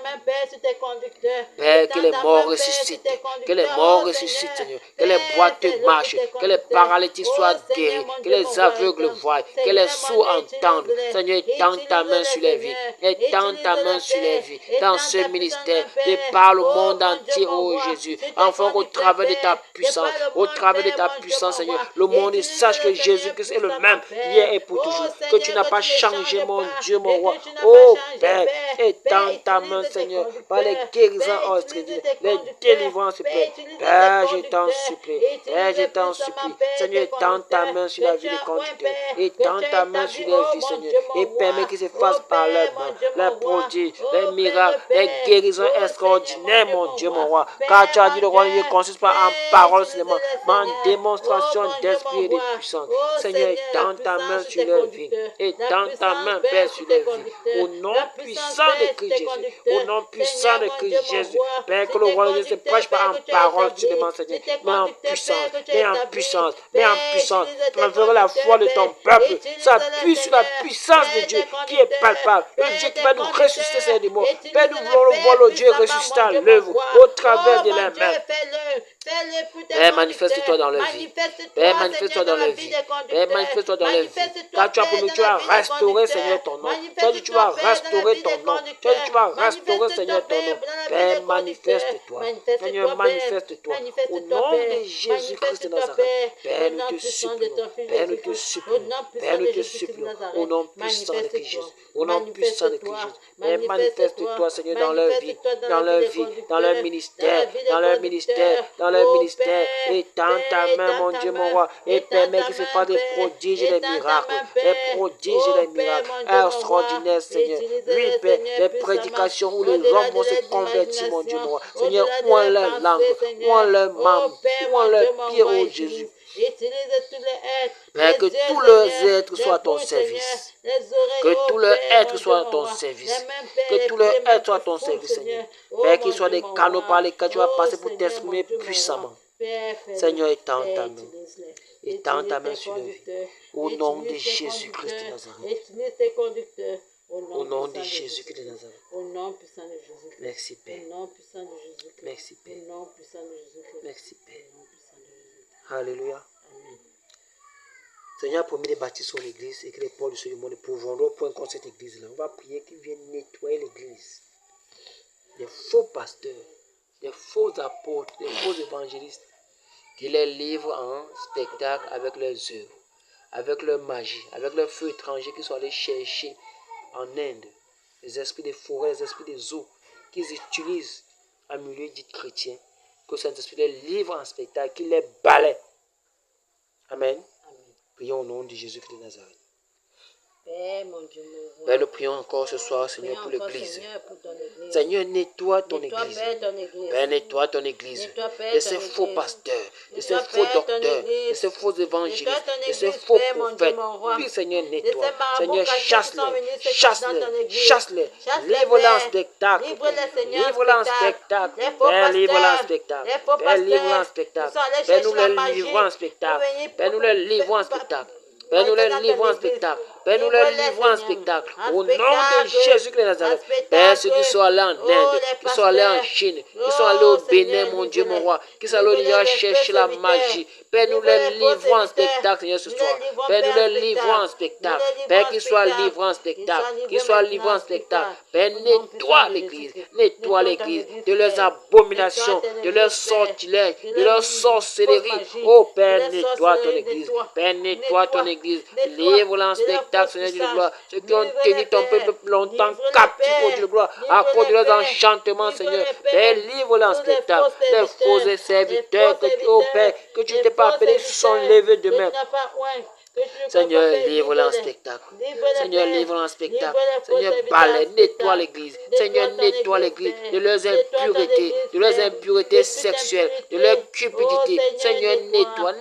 Père, que les morts ressuscitent, que les morts ressuscitent, Seigneur, que les boiteux marchent, que les paralytiques soient guéris, que les aveugles voient, que les sourds entendent. Seigneur, étends ta main sur les vies, étends ta main sur les vies, dans ce ministère, et parle au monde entier, oh Jésus, enfin au travers de ta puissance, au travers de ta puissance, Seigneur, le monde sache que Jésus-Christ est le même, hier et pour toujours, que tu n'as pas changé, mon Dieu, mon roi. Oh Père, étends ta main, Seigneur, par les guérisons extraordinaires, les délivrances, Père. Père, je t'en supplie, Père, je t'en supplie, Seigneur, étends ta main sur la vie des conducteurs, étends ta main sur les vies, Seigneur, et permets qu'ils se fassent par leurs mains, les prodiges, les miracles, les guérisons extraordinaires, mon Dieu, mon roi. Car tu as dit le roi ne consiste pas en paroles seulement, mais en démonstration d'esprit et de puissance. Seigneur, étends ta main sur leur vie, étends ta main, Père, sur leur vie, au nom puissant de Christ Jésus, au nom puissant de Christ Jésus. Père, que le roi ne se prêche pas en paroles seulement, Seigneur, mais en puissance, mais en puissance, mais en puissance. Transfère la foi de ton peuple, s'appuie sur la puissance de Dieu qui est palpable, le Dieu qui va nous ressusciter, Seigneur des morts. Père, nous voulons le voir, le Dieu ressuscité à l'œuvre, au travers de la main. Père, manifeste-toi dans leur vie. Père, manifeste-toi dans leur vie. Père, manifeste-toi dans leur vie. Car tu as promis, tu vas restaurer, Seigneur, ton nom. Tu as dit, tu vas restaurer ton nom. Tu as dit, tu vas restaurer, Seigneur, ton nom. Père, manifeste-toi. Seigneur, manifeste-toi. Au nom de Jésus-Christ de Nazareth. Père, nous te supplions. Père, nous te supplions. Père, nous te supplions. Au nom puissant de Christ Jésus. Au nom puissant de Christ Jésus. Père, manifeste-toi, Seigneur, dans leur vie, dans leur vie, dans leur ministère, dans leur ministère, dans leur ministère. Étends ta main, mon Dieu, mon roi, et permets qu'il se fasse des prodiges et des miracles. Des prodiges et des miracles extraordinaires, Seigneur. Oui, Père, les prédications où les hommes vont se convertir, mon Dieu, mon roi. Seigneur, ouin leur langue, ouin leurs membres, ouin leurs pieds, oh Jésus. Utilise tous les êtres. Père, que les yeux, tous les Seigneur, êtres les soient à ton bouches, Seigneur, service. les oreilles, Que oh tous les Père, êtres mon soient Dieu, à mon ton roi. service. Les mêmes, Père, Que les tous les pieds, mains êtres soient à qui ton foulent, service, Seigneur. Seigneur. Oh Père, qu'ils mon soient Dieu, des mon canaux par roi. lesquels tu vas Oh passer pour Seigneur, mon t'exprimer Dieu, mon roi. puissamment. Père, fais-le. Seigneur, étends Père, ta main. utilise-les. Étends ta Utilise main tes sur leur vie. conducteurs. Au nom de Utilise tes Jésus-Christ de conducteurs. Nazareth. Utilise tes conducteurs. Au Au nom nom de puissant de Jésus-Christ de Jésus-Christ. Nazareth. Au nom puissant de Jésus-Christ. Merci, Au Père. nom puissant de Jésus-Christ. Merci, Au Père. nom puissant de Jésus-Christ. Merci, Père. Au nom puissant de Jésus-Christ. Alléluia. Amen. Seigneur a promis de bâtir son église et que les portes de ce monde ne pourront point contre cette église-là. On va prier qu'il vienne nettoyer l'église. Des faux pasteurs, des faux apôtres, des faux évangélistes qui les livrent en spectacle avec leurs œuvres, avec leur magie, avec leurs feux étrangers qui sont allés chercher en Inde, les esprits des forêts, les esprits des eaux qu'ils utilisent en milieu dit chrétien, que Saint-Esprit les livre en spectacle, qu'il les balaie. Amen. Prions au nom de Jésus-Christ de Nazareth. Père, mon Dieu, mon roi. Père, nous prions encore ce soir, Seigneur, Prions pour encore, l'église. Seigneur, pour ton église. Seigneur, nettoie ton Nettoie, église. Père, ton église. Père, nettoie ton église. Nettoie, Père, De ton ces faux église. pasteurs, de ces Nettoie, faux Père, ton docteurs, église. de ces faux évangélistes, Nettoie ton de ces église, faux Père, mon Dieu, prophètes. mon roi. Oui, Seigneur, De nettoie. ces marabouts Seigneur, cachés qui sont chasse-les. venus se Chasse-les. dans ton église. Chasse-les. Chasse-les, Livre-la en Père. spectacle. Livre-les, Père. Seigneur, en Livre-la en spectacle. spectacle. Les faux Père, livre-la en pasteurs. spectacle. Les faux Père, livre-la en pasteurs. spectacle. Qui sont allés Père, nous chercher la les magie. livrons en Pour spectacle. venir Père, nous les livrons en spectacle. Père, nous monter les dans ton livrons en église. spectacle. Père, nous les Livre-les, livrons en Seigneur. spectacle. En Au nom de spectacle. Jésus-Christ de En Nazareth. spectacle. Père, ceux qui sont allés en Oh, Inde, les qui sont allés en pasteurs. Chine, qui sont allés Oh, au Bénin, Seigneur, mon Dieu, mon livre-les. roi, qui sont allés au Nigeria chercher la magie. Père, nous les livrons en spectacle, Seigneur, ce soir. Père, nous les livrons en spectacle. Père, qu'ils soient livrés en spectacle. Qu'ils soient livrés en spectacle. Père, nettoie l'église. Nettoie l'église de leurs abominations, de leurs sortilèges, de leurs sorcelleries. Oh, Père, nettoie ton église. Père, nettoie ton église. Livre-la en spectacle, Seigneur Dieu de gloire. Ceux qui ont tenu ton peuple longtemps captif, oh Dieu de gloire, à cause de leurs enchantements, Seigneur. Père, livre-la en spectacle. Les faux serviteurs que tu, oh Père, que tu t'es pas appelé, se sont levés de même. Seigneur, livre-la en spectacle. Seigneur, livre-la en spectacle. Seigneur, balaie, nettoie l'église. Seigneur, nettoie l'église de leurs impuretés sexuelles, de leur cupidité. Seigneur, nettoie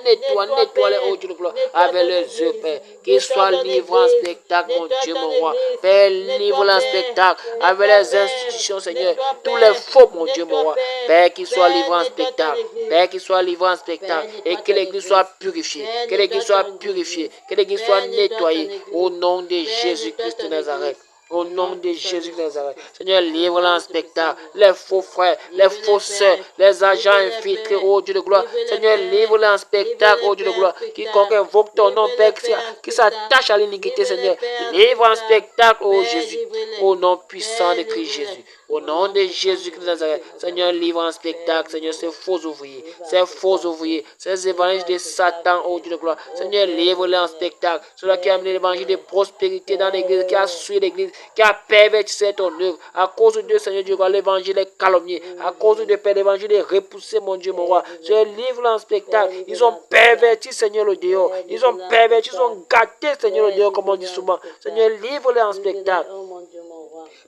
les hauts de gloire avec leurs yeux, Père. Qu'ils soient livrés en spectacle, mon Dieu, mon roi. Père, livre-la en spectacle avec les institutions, Seigneur. Tous les faux, mon Dieu, mon roi. Père, qu'ils soient livrés en spectacle. Père, qu'ils soient livrés en spectacle. Et que l'église soit purifiée. Que l'église soit purifiée. Que l'église soit nettoyée. Au nom de Jésus-Christ de Nazareth. Au nom de Jésus de Nazareth. Seigneur, livre-la en spectacle. Les faux frères, les faux sœurs, les agents infiltrés, oh Dieu de gloire. Seigneur, livre-la en spectacle, oh Dieu de gloire. Quiconque invoque ton nom, Père, qui s'attache à l'iniquité, Seigneur. Livre en spectacle, oh Jésus. Au nom puissant de Christ Jésus. Au nom de Jésus-Christ de Nazareth. Seigneur, livre en spectacle, Seigneur, ces faux ouvriers, ces évangélistes de Satan, oh Dieu de gloire. Seigneur, livre-les en spectacle. Cela qui a amené l'évangile de prospérité dans l'église, qui a suivi l'église, qui a perverti ton œuvre. À cause de Seigneur Dieu, l'évangile est calomnié. À cause de Père, l'évangile est repoussé, mon Dieu, mon roi. Seigneur, livre-les en spectacle. Ils ont perverti, Seigneur, le Dieu. Ils ont perverti, ils ont gâté, Seigneur, le Dieu, comme on dit souvent. Seigneur, livre-les en spectacle.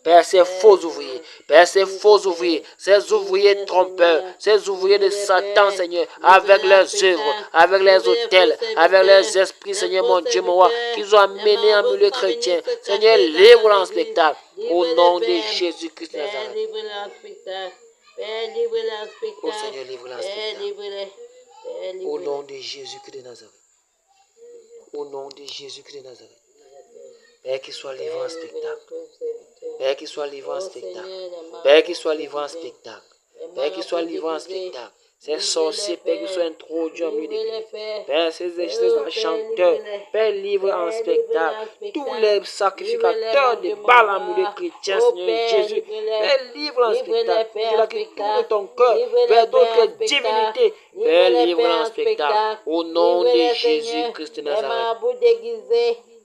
Père, ces faux ouvriers, Père, ces faux ouvriers, ces ouvriers trompeurs, ces ouvriers de Satan, Seigneur, avec leurs œuvres, avec les hôtels, avec leurs esprits, Seigneur, mon Dieu, mon roi, qu'ils ont amené en milieu chrétien. Seigneur, livre-les en spectacle, au nom de Jésus-Christ de Nazareth. Oh Seigneur, livre-les en spectacle, au nom de Jésus-Christ de Nazareth. Au nom de Jésus-Christ de Nazareth. Père, qu'il soit livré en spectacle. Père, qu'il soit livré en spectacle. Père, qu'il soit livré en spectacle. Père, qu'il soit livré en spectacle. Ces sorciers, Père, qui soient introduits en milieu d'église. Père, ces enchanteurs, Père, livre en spectacle. Tous les sacrificateurs de Baal en milieu chrétien, Seigneur Jésus. Père, livre en spectacle. Tu l'as qui tourne ton cœur vers d'autres divinités. Père, livre en spectacle. Au nom de Jésus-Christ de Nazareth.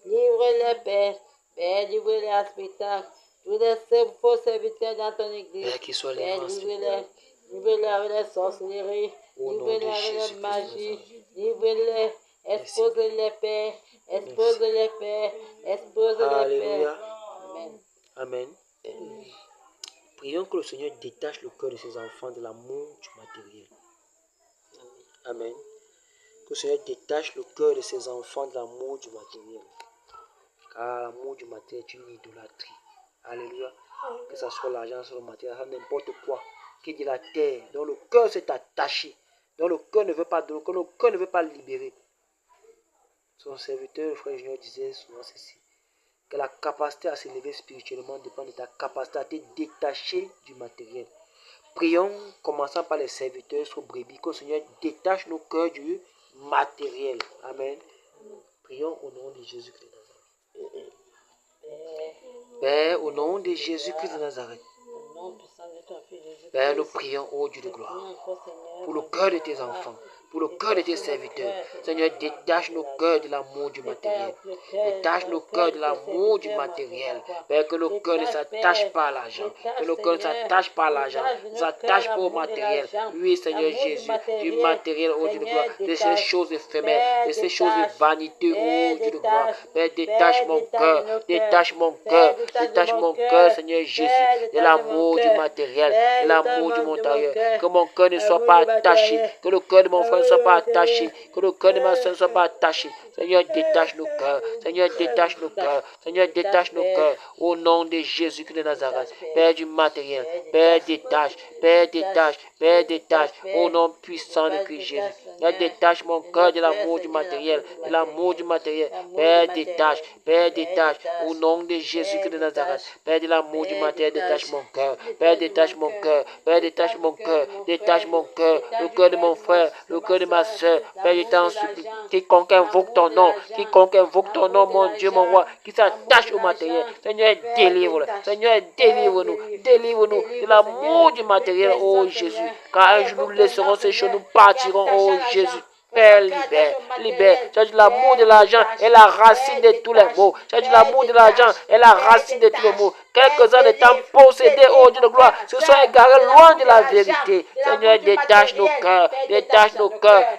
Livre-les, Père. Père, livre-les en spectacle. Tous les faux serviteurs dans ton église. Père, qu'ils soient livrés en spectacle. Livre-les avec les sorcelleries. Livre-les avec la magie. Livre-les. Expose-les, Père. Expose-les, Père. Expose-les, Père. Amen. Amen. Prions que le Seigneur détache le cœur de ses enfants de l'amour du matériel. Amen. Que le Seigneur détache le cœur de ses enfants de l'amour du matériel. Car l'amour du matériel est une idolâtrie. Alléluia. Que ce soit l'argent, soit le matériel, n'importe quoi. Qui est de la terre, dont le cœur s'est attaché, dont le cœur ne veut pas donner, que le cœur ne veut pas libérer. Son serviteur, le frère Junior, disait souvent ceci, que la capacité à s'élever spirituellement dépend de ta capacité à te détacher du matériel. Prions, commençant par les serviteurs sur brebis, que le Seigneur détache nos cœurs du matériel. Amen. Prions au nom de Jésus-Christ de Nazareth. Père, au nom de Jésus-Christ de Nazareth. Père, nous prions, ô Dieu de gloire, pour le cœur de tes enfants, pour le cœur de tes serviteurs. Seigneur, détache nos cœurs de l'amour du matériel. Détache nos cœurs de l'amour du matériel. Père, que nos cœurs ne s'attachent pas à l'argent. Que nos cœurs ne s'attachent pas à l'argent. Ne s'attachent pas au matériel. Oui, Seigneur Jésus, du matériel, ô Dieu de gloire, de ces choses éphémères, de ces choses vaniteuses, ô Dieu de gloire. Père, détache mon cœur, détache mon cœur, détache mon cœur, Seigneur Jésus, de l'amour du matériel, de l'amour du matériel. Que mon cœur ne soit pas attaché, que le cœur de mon frère ne soit pas attaché, que le cœur de ma soeur ne soit pas attaché. Seigneur, détache nos cœurs, Seigneur, détache nos cœurs, Seigneur, détache nos cœurs, au nom de Jésus-Christ de Nazareth. Père du matériel, Père détache, Père détache, Père détache, au nom puissant de Christ Jésus. Père détache mon cœur de l'amour du matériel, de l'amour du matériel. Père détache, au nom de Jésus-Christ de Nazareth. Père de l'amour du matériel, détache mon cœur. Père, détache mon cœur. Père, détache mon cœur. Détache mon cœur. Le cœur de mon frère. Le cœur de ma soeur. Père, je t'en supplie. Quiconque invoque ton nom. Quiconque invoque ton nom, mon Dieu, mon roi. Qui s'attache au matériel. Seigneur, délivre-le. Seigneur, délivre-nous. Délivre-nous de l'amour du matériel, oh Jésus. Car un jour nous laisserons ces choses. Nous partirons, oh Jésus. Père, libère, libère. C'est l'amour de l'argent est la racine de tous les maux. C'est l'amour de l'argent est la racine de tous les maux. Quelques-uns de temps possédés, oh Dieu de gloire, se sont égarés loin de la vérité. Seigneur, détache nos cœurs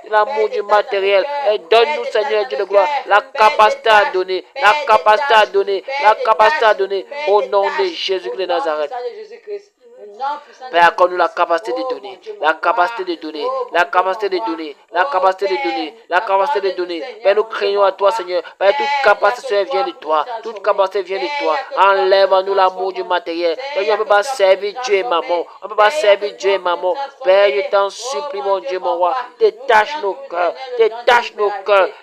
de l'amour du matériel. Et donne-nous, Seigneur Dieu de gloire, la capacité à donner, la capacité à donner, la capacité à donner, au nom de Jésus de Nazareth. Père, accorde-nous la capacité de donner, la capacité de donner, la capacité de donner, la capacité de donner, la capacité de donner. Père, nous craignons à toi, Seigneur. Père, toute capacité vient de toi, toute capacité vient de toi. Enlève à nous l'amour du matériel. Père, on ne peut pas servir Dieu et maman. On ne peut pas servir Dieu et maman. Père, je t'en supplie, mon Dieu, mon roi. Détache nos cœurs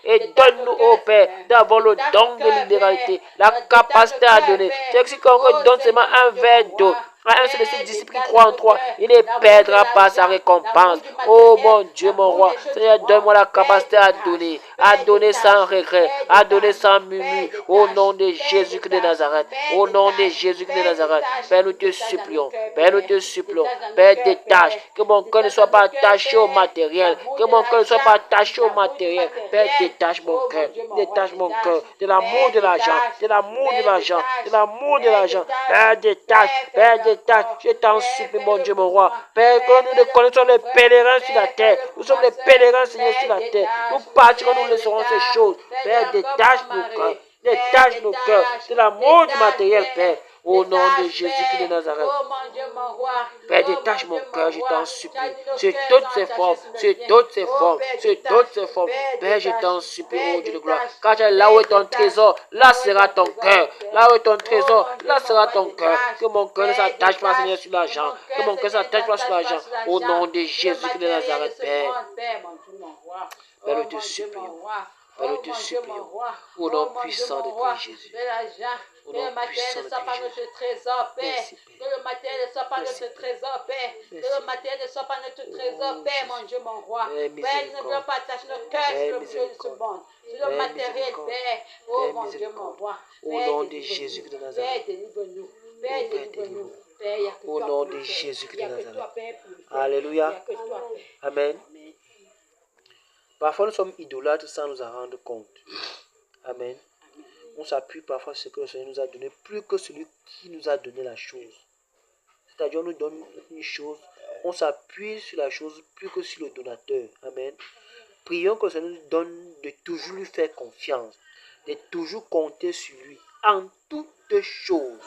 et donne-nous, oh Père, d'avoir le don de libéralité, la capacité à donner. C'est que si quelqu'un donne seulement un verre d'eau, un seul de ses disciples qui croit en toi, il ne perdra pas sa récompense. Oh mon Dieu, mon roi, Seigneur, donne-moi la capacité à donner sans regret, à donner sans murmure, au nom de Jésus-Christ de Nazareth, au nom de Jésus-Christ de Nazareth. Père, nous te supplions, Père, nous te supplions, Père, détache, que mon cœur ne soit pas attaché au matériel, que mon cœur ne soit pas attaché au matériel. Père, détache mon cœur de l'amour de l'argent, de l'amour de l'argent, de l'amour de l'argent. Père, détache, je t'en supplie, mon Dieu, mon roi. Père, que nous ne connaissons les pèlerins sur la terre. Nous sommes les pèlerins, Seigneur, sur la terre. Nous partirons, nous laisserons ces choses. Père, détache nos cœurs de l'amour du matériel, Père. Au nom de Jésus-Christ de Nazareth. Père, détache mon cœur, je t'en supplie. Sur toutes ces formes, Père, je t'en supplie, oh Dieu de gloire. Car là où est ton trésor, là sera ton cœur. Là où est ton trésor, là sera ton cœur. Que mon cœur ne s'attache pas, Seigneur, sur l'argent. Que mon cœur ne s'attache pas sur l'argent. Au nom de Jésus-Christ de Nazareth, Père. Père, nous te supplions. Père, nous te supplions. Au nom puissant de Christ Jésus. Que le matériel ne soit pas notre trésor, Père. Que le matériel ne soit pas notre trésor, Père. Que le matériel ne soit pas notre trésor, Père, mon Dieu, mon roi. Père, nous ne voulons pas attacher nos cœurs sur ce monde, sur le matériel, Père. Oh, mon Dieu, mon roi. Au nom de Jésus de Nazareth. Père, délivre-nous. Père, délivre-nous. Père, il n'y a que toi. Au nom de Jésus de Nazareth. Alléluia. Amen. Parfois, nous sommes idolâtres sans nous en rendre compte. Amen. On s'appuie parfois sur ce que le Seigneur nous a donné plus que celui qui nous a donné la chose. C'est-à-dire, on nous donne une chose, on s'appuie sur la chose plus que sur le donateur. Amen. Prions que le Seigneur nous donne de toujours lui faire confiance, de toujours compter sur lui en toutes choses.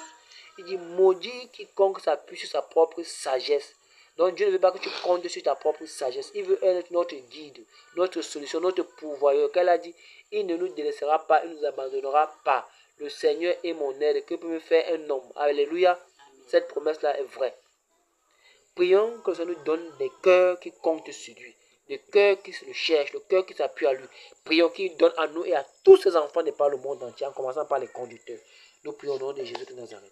Il dit, maudit quiconque s'appuie sur sa propre sagesse, Donc Dieu ne veut pas que tu comptes sur ta propre sagesse. Il veut être notre guide, notre solution, notre pourvoyeur. Qu'elle a dit, il ne nous délaissera pas, il ne nous abandonnera pas. Le Seigneur est mon aide. Que peut me faire un homme? Alléluia. Cette promesse-là est vraie. Prions que ça nous donne des cœurs qui comptent sur lui. Des cœurs qui le cherchent, le cœur qui s'appuie à lui. Prions qu'il donne à nous et à tous ses enfants de par le monde entier, en commençant par les conducteurs. Nous prions au nom de Jésus de Nazareth.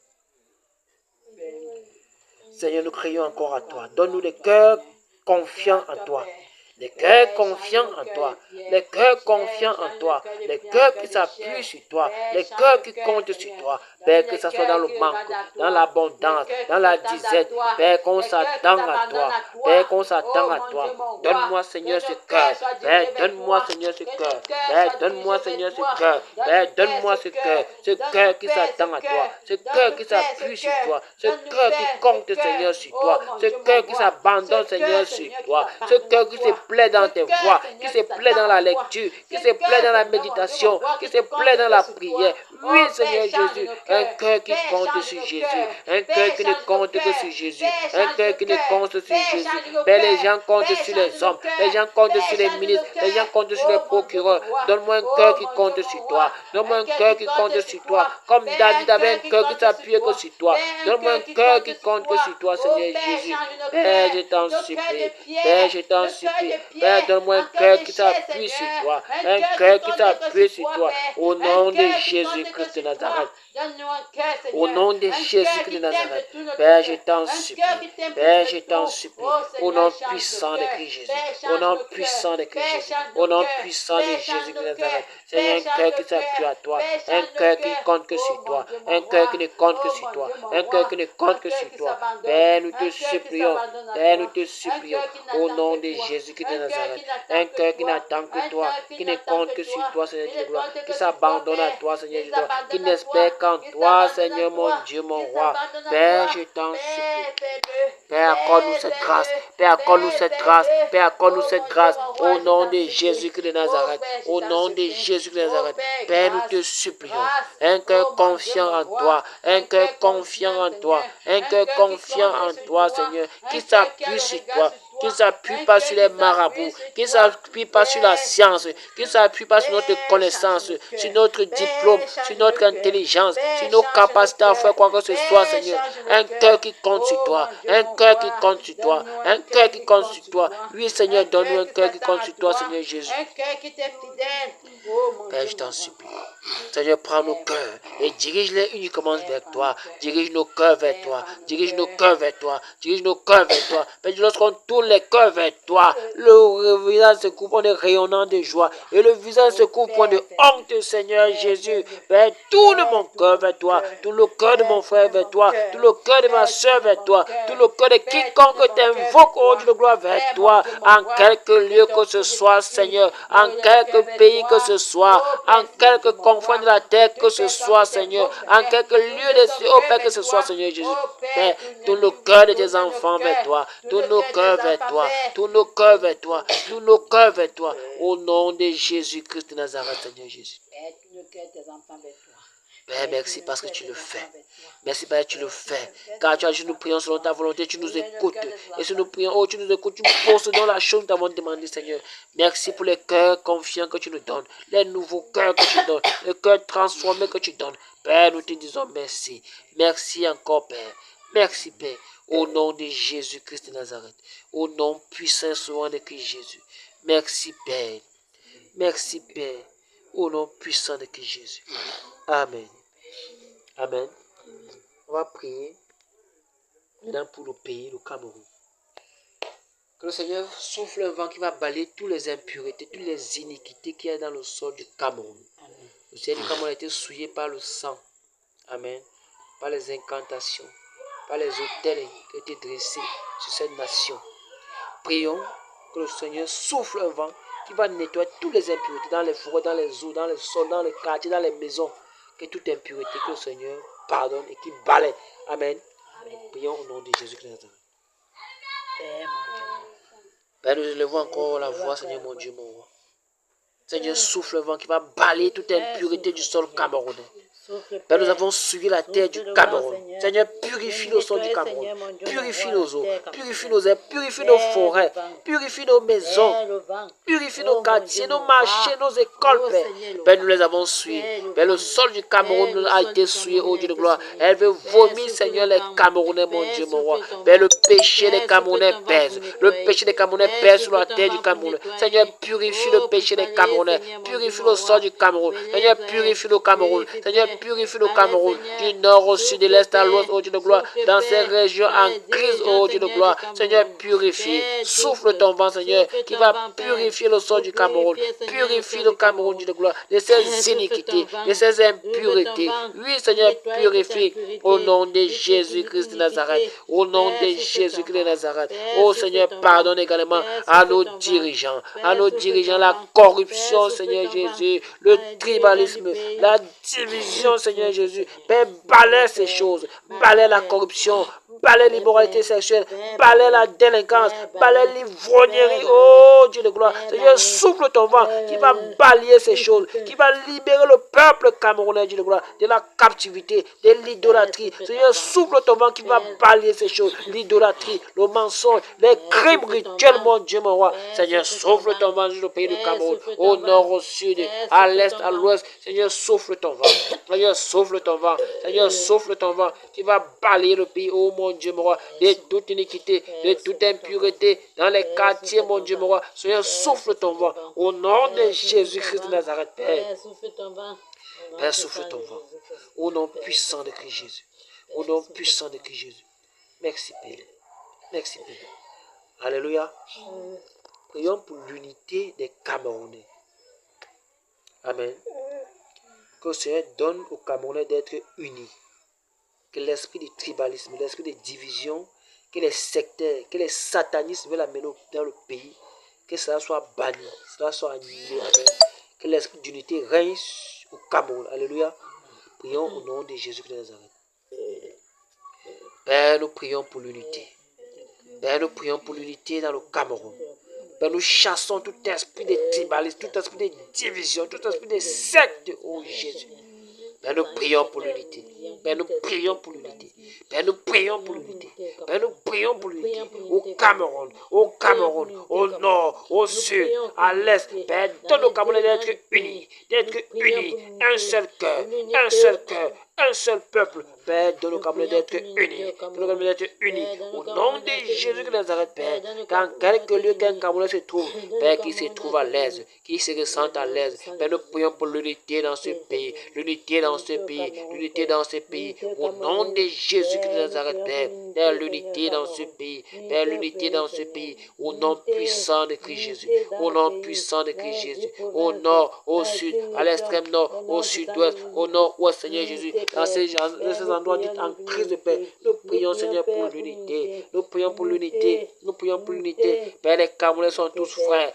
Seigneur, nous crions encore à toi. Donne-nous des cœurs confiants en toi. Les cœurs confiants en toi, les cœurs confiants en toi, les cœurs qui s'appuient sur toi, les cœurs qui comptent sur toi. Père, que ce soit dans le manque, dans l'abondance, dans la disette. Père, qu'on s'attend à toi. Père, qu'on s'attend à toi. Donne-moi, Seigneur, ce cœur. Père, donne-moi, Seigneur, ce cœur. Père, donne-moi, Seigneur, ce cœur. Père, donne-moi ce cœur. Ce cœur qui s'attend à toi. Ce cœur qui s'appuie sur toi. Ce cœur qui compte, Seigneur, sur toi. Ce cœur qui s'abandonne, Seigneur, sur toi. Ce cœur qui se plaît dans tes voies, qui se plaît dans la lecture, qui se plaît dans la méditation, qui se plaît dans la prière. Oui, Seigneur Jésus, un cœur qui compte sur Jésus, un cœur qui ne compte que sur Jésus, un cœur qui ne compte sur Jésus. Mais les gens comptent sur les hommes, les gens comptent sur les ministres, les gens comptent sur les procureurs. Donne-moi un cœur qui compte sur toi. Donne-moi un cœur qui compte sur toi. Comme David avait un cœur qui s'appuyait que sur toi. Donne-moi un cœur qui compte que sur toi, Seigneur Jésus. Père, je t'en supplie. Père, je t'en supplie. Père, donne-moi un cœur qui s'appuie sur toi. Un cœur qui s'appuie sur toi. Au nom de Jésus-Christ de Nazareth. Au nom de Jésus-Christ de Nazareth. Père, je t'en supplie. Père, je t'en supplie. Au nom puissant de Christ Jésus. Au nom puissant de Christ Jésus. Au nom puissant de Jésus de Nazareth. Seigneur, un cœur qui s'appuie à toi. Un cœur qui ne compte que sur toi. Un cœur qui ne compte que sur toi. Un cœur qui ne compte que sur toi. Père, nous te supplions. Père, nous te supplions. Au nom de Jésus-Christ de Nazareth. Un cœur qui n'attend que toi. Qui ne compte que sur toi, Seigneur Dieu de gloire. Qui s'abandonne à toi, Seigneur Dieu de gloire. Qui n'espère qu'en toi, Seigneur mon Dieu, mon roi. Père, je t'en supplie. Père, accorde-nous cette grâce. Père, accorde-nous cette grâce. Père, accorde-nous cette grâce. Au nom de Jésus-Christ de Nazareth. Au nom de Jésus de Nazareth. Père, nous te supplions. Un cœur confiant en toi. Un cœur confiant en toi. Un cœur confiant en toi, Seigneur. Qui s'appuie sur toi. Qui ne s'appuie pas sur les marabouts, qui ne s'appuie pas sur la science, qui ne s'appuie pas sur notre connaissance, sur notre diplôme, sur notre intelligence, sur nos capacités à faire quoi que ce soit, Seigneur. Un cœur qui compte sur toi, un cœur qui compte sur toi, un cœur qui compte sur toi. Oui, Seigneur, donne-nous un cœur qui compte sur toi, Seigneur Jésus. Père, je t'en supplie. Seigneur, prends nos cœurs et dirige-les uniquement vers toi. Dirige nos cœurs vers toi. Dirige nos cœurs vers toi. Dirige nos cœurs vers toi. Père, lorsqu'on tourne les cœurs vers toi, le visage se couvre de rayonnant de joie et le visage se couvre de honte, Seigneur Jésus. Père, tourne mon cœur vers toi. Tourne le cœur de mon frère vers toi. Tourne le cœur de ma soeur vers toi. Tourne le cœur de quiconque t'invoque au Dieu de gloire vers toi. En quelque lieu que ce soit, Seigneur. En quelque pays que ce soit. En quelque confin de la terre que ce soit, Seigneur. En quelque lieu de ce Père que ce soit, Seigneur Jésus. Père, tourne le cœur de tes enfants vers toi. Tourne nos cœurs vers toi. Tourne nos cœurs vers toi. Tourne nos cœurs vers toi. Au nom de Jésus-Christ de Nazareth, Seigneur Jésus. Père, merci parce que tu le fais. Merci parce que tu le fais. Car tu as dit, nous prions selon ta volonté, tu nous écoutes. Et si nous prions, oh, tu nous écoutes, tu nous poses dans la chose que nous t'avons demandé, Seigneur. Merci pour les cœurs confiants que tu nous donnes, les nouveaux cœurs que tu donnes, les cœurs transformés que tu donnes. Père, nous te disons merci. Merci encore, Père. Merci, Père. Au nom de Jésus-Christ de Nazareth. Au nom puissant souvent de Christ Jésus. Merci, Père. Merci, Père. Au nom puissant de Christ Jésus. Amen. Amen. On va prier maintenant pour le pays, le Cameroun. Que le Seigneur souffle un vent qui va balayer toutes les impuretés, toutes les iniquités qu'il y a dans le sol du Cameroun. Amen. Le Seigneur du Cameroun a été souillé par le sang. Amen. Par les incantations, par les autels qui ont été dressés sur cette nation. Prions que le Seigneur souffle un vent qui va nettoyer toutes les impuretés dans les forêts, dans les eaux, dans les sols, dans les quartiers, dans les maisons. Que toute impureté, que le Seigneur pardonne et qui balaye. Amen. Amen. Prions au nom de Jésus-Christ. Père, nous élevons encore la voix, Seigneur mon Dieu, mon roi. Seigneur, souffle le vent qui va balayer toute impureté du sol camerounais. Père, nous avons souillé la terre du Cameroun. Seigneur, purifie le sol du Cameroun. Purifie nos eaux, purifie nos airs, purifie nos forêts, purifie nos maisons, purifie nos quartiers, nos marchés, nos écoles, Père. Père, nous les avons souillés. Père, le sol du Cameroun a été souillé, ô Dieu de gloire. Elle veut vomir, Seigneur, les Camerounais, mon Dieu, mon roi. Père, le péché des Camerounais pèse. Le péché des Camerounais pèse sur la terre du Cameroun. Seigneur, purifie le péché des Camerounais. Purifie le sol du Cameroun. Seigneur, purifie le Cameroun. Seigneur, purifie le Cameroun. Du nord au sud, de l'est à l'ouest, ô Dieu de gloire. Dans ces régions en crise, ô Dieu de gloire. Seigneur, purifie. Souffle ton vent, Seigneur, qui va purifier le sol du Cameroun. Purifie le Cameroun, Dieu de gloire, de ses iniquités, de ses impuretés. Oui, Seigneur, purifie au nom de Jésus-Christ de Nazareth. Au nom de Jésus-Christ de Nazareth. Oh Seigneur, pardonne également à nos dirigeants, la corruption, Seigneur Jésus, le tribalisme, la division, Seigneur Jésus. Père, balaie ces choses, balaie la corruption, balaie l'immoralité sexuelle, balaie la délinquance, balaie l'ivrognerie. Oh Dieu de gloire, Seigneur, souffle ton vent qui va balayer ces choses, qui va libérer le peuple camerounais, Dieu de gloire, de la captivité, de l'idolâtrie. Seigneur, souffle ton vent qui va balayer ces choses, l'idolâtrie, le mensonge, les crimes rituels, mon Dieu, mon roi. Seigneur, souffle ton vent sur le pays du Cameroun, au nord, au sud, à l'est, à l'ouest. Seigneur, souffle ton vent. Seigneur, souffle ton vent. Seigneur, souffle ton vent qui va balayer le pays, oh mon Dieu, mon roi, de toute iniquité, de toute impureté dans les quartiers, mon Dieu, mon roi. Seigneur, souffle ton vent au nom de Jésus-Christ de Nazareth, Père. Père, souffle ton vent au nom puissant de Christ Jésus. Au nom puissant de Christ Jésus. Merci, Père. Merci, Père. Alléluia. Prions pour l'unité des Camerounais. Amen. Que le Seigneur donne aux Camerounais d'être unis. Que l'esprit du tribalisme, l'esprit de division, que les sectaires, que les satanistes veulent amener dans le pays, que cela soit banni, cela soit annulé. Amen. Que l'esprit d'unité règne au Cameroun. Alléluia. Prions au nom de Jésus-Christ de Nazareth. Père, nous prions pour l'unité. Père, nous prions pour l'unité dans le Cameroun. Père, nous chassons tout esprit de tribalisme, tout esprit de division, tout esprit de secte, oh Jésus. Père, nous prions pour l'unité. Père, nous prions pour l'unité. Père, nous prions pour l'unité. Père, nous prions pour l'unité. Au Cameroun, au nord, au sud, à l'est. Père, donne aux Camerounais d'être unis, un seul cœur, un seul peuple. Père, donne aux Camerounais d'être unis. Au nom de Jésus de Nazareth, Père, quand quelque lieu qu'un Camerounais se trouve, Père, qui se trouve à l'aise, qui se ressent à l'aise. Père, nous prions pour l'unité dans ce pays, l'unité dans ce pays. Au nom de Jésus de Nazareth, Père, l'unité dans ce pays, Père, l'unité dans ce pays. Au nom puissant de Christ Jésus, au nom puissant de Christ Jésus. Au nord, au sud, à l'extrême nord, au sud-ouest, au nord-ouest, Seigneur Jésus, dans ces endroits dits en crise de paix. Nous prions, Seigneur, pour l'unité. Nous prions pour l'unité. Père, les Camerounais sont tous frères.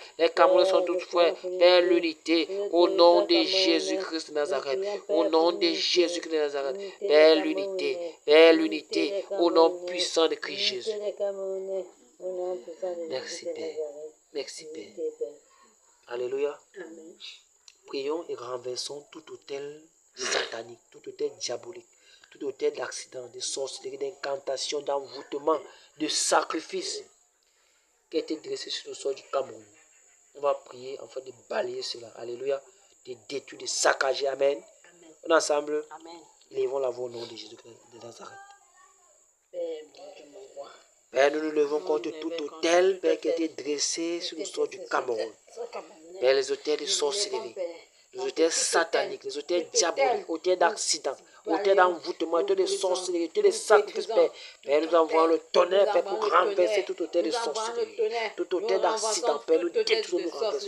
Père, l'unité. Au nom de Jésus-Christ de Nazareth. Au nom de Jésus-Christ de Nazareth. Père, l'unité. Au nom puissant de Christ Jésus. Merci, Père. Merci, Père. Alléluia. Prions et renversons tout autel satanique, tout autel diabolique, tout autel d'accident, de sorcellerie, d'incantation, d'envoûtement, de sacrifice qui a été dressé sur le sol du Cameroun. On va prier afin de balayer cela. Alléluia. De détruire, de saccager. Amen. On est ensemble. Amen. Levons la voix au nom de Jésus de Nazareth. Père, nous nous levons contre tout autel, Père, qui a été dressé sur le sol du Cameroun. Père, les autels de sorcellerie, les autels sataniques, les autels diaboliques, autels d'accident, autels d'envoûtement, autels de sorcellerie, autels de sacrifice, Père. Père, nous envoyons le tonnerre, Père, pour renverser tout autel de sorcellerie, tout autel d'accident, Père, nous détruisons, nous renversons.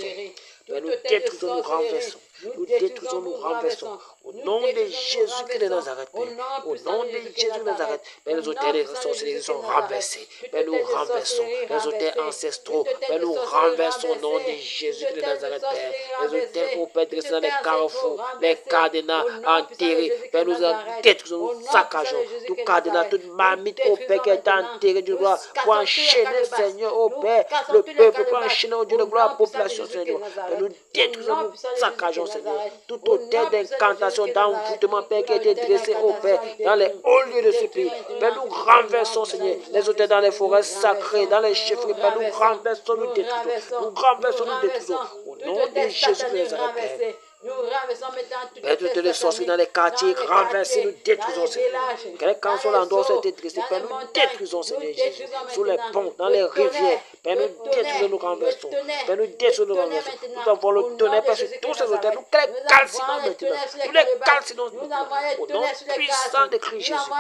Père, nous détruisons, nous renversons. Nous détruisons, nous renversons. Au nom de Jésus de Nazareth, Père. Au nom de Jésus de Nazareth, Père, les autels de sorcellerie sont renversés. Père, nous renversons. Les autels ancestraux, Père, nous renversons au nom de Jésus de Nazareth, Père. Les autels, au Père, dressés dans les carrefours, les cadenas enterrés. Père, nous détruisons, nous saccageons. Tout cadenas, toute marmite, au Père, qui est enterré, Dieu de gloire, pour enchaîner, Seigneur, au Père, le peuple, pour enchaîner, au Dieu de gloire, la population, Seigneur. Père, nous détruisons, nous saccageons, Seigneur, tout hôtel d'incantation, d'envoûtement, Père, qui a été dressé, oh Père, dans les hauts lieux de ce pays. Père, nous renversons, Seigneur, les hôtels dans les forêts sacrées, dans les chefferies, Père, nous renversons, nous détruisons, nous renversons, nous détruisons. Au nom de Jésus de Nazareth, Père. Nous renversons maintenant Père, toutes les sorciers dans les quartiers, renversés, nous détruisons, Seigneur. Quel qu'en soit l'endroit où ça a été dressé, Père, nous détruisons, Seigneur Jésus. Sous les ponts, dans les rivières, Père, nous détruisons, nous renversons. Père, nous détruisons, nous renversons. Nous avons le tonnerre, Père, sur tous ces hôtels. Nous les calcinons maintenant. Nous les calcinons maintenant. Au nom puissant de Christ Jésus.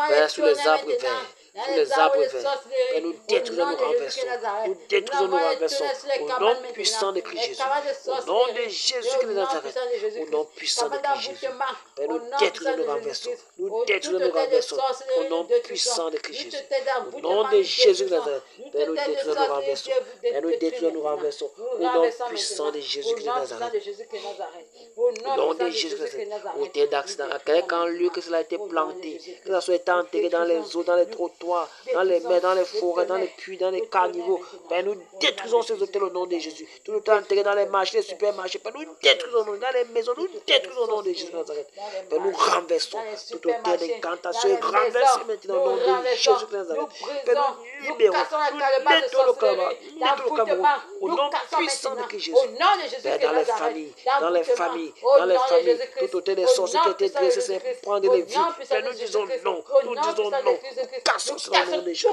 Père, sous les arbres verts, sous les arbres verts, Père, nous détruisons, nous renversons. Nous détruisons, nous renversons. Au nom puissant de Christ Jésus. Au nom de Jésus de Nazareth. Au nom puissant de Christ Jésus. Père, nous détruisons, nous renversons. Nous détruisons, nous renversons. Au nom puissant de Christ Jésus. Au nom de Jésus de Nazareth. Père, nous détruisons, nous renversons. Père, nous détruisons, nous renversons. Au nom puissant de Jésus de Nazareth. Au nom de Jésus de Nazareth. Au terre d'accident, à quelqu'un lieu que cela a été planté, que ça soit enterré dans les eaux, dans les trottoirs, dans les mers, dans les forêts, dans les puits, dans les caniveaux. Père, nous détruisons ces hôtels au nom de Jésus. Tout le temps enterré dans les marchés, les supermarchés. Père, nous détruisons dans les maisons, nous détruisons au nom de Jésus de Nazareth. Père, nous renversons tout hôtel d'incantation et renversons maintenant au nom de Jésus de Nazareth. Père, nous libérons, nous mettons le Cameroun au nom puissant de Christ Jésus. Père, dans les familles, dans les familles, dans les familles, tout hôtel des sorciers qui a été dressé, c'est prendre les vies. Père, nous disons non, nous disons non, cassons cela au nom de Jésus.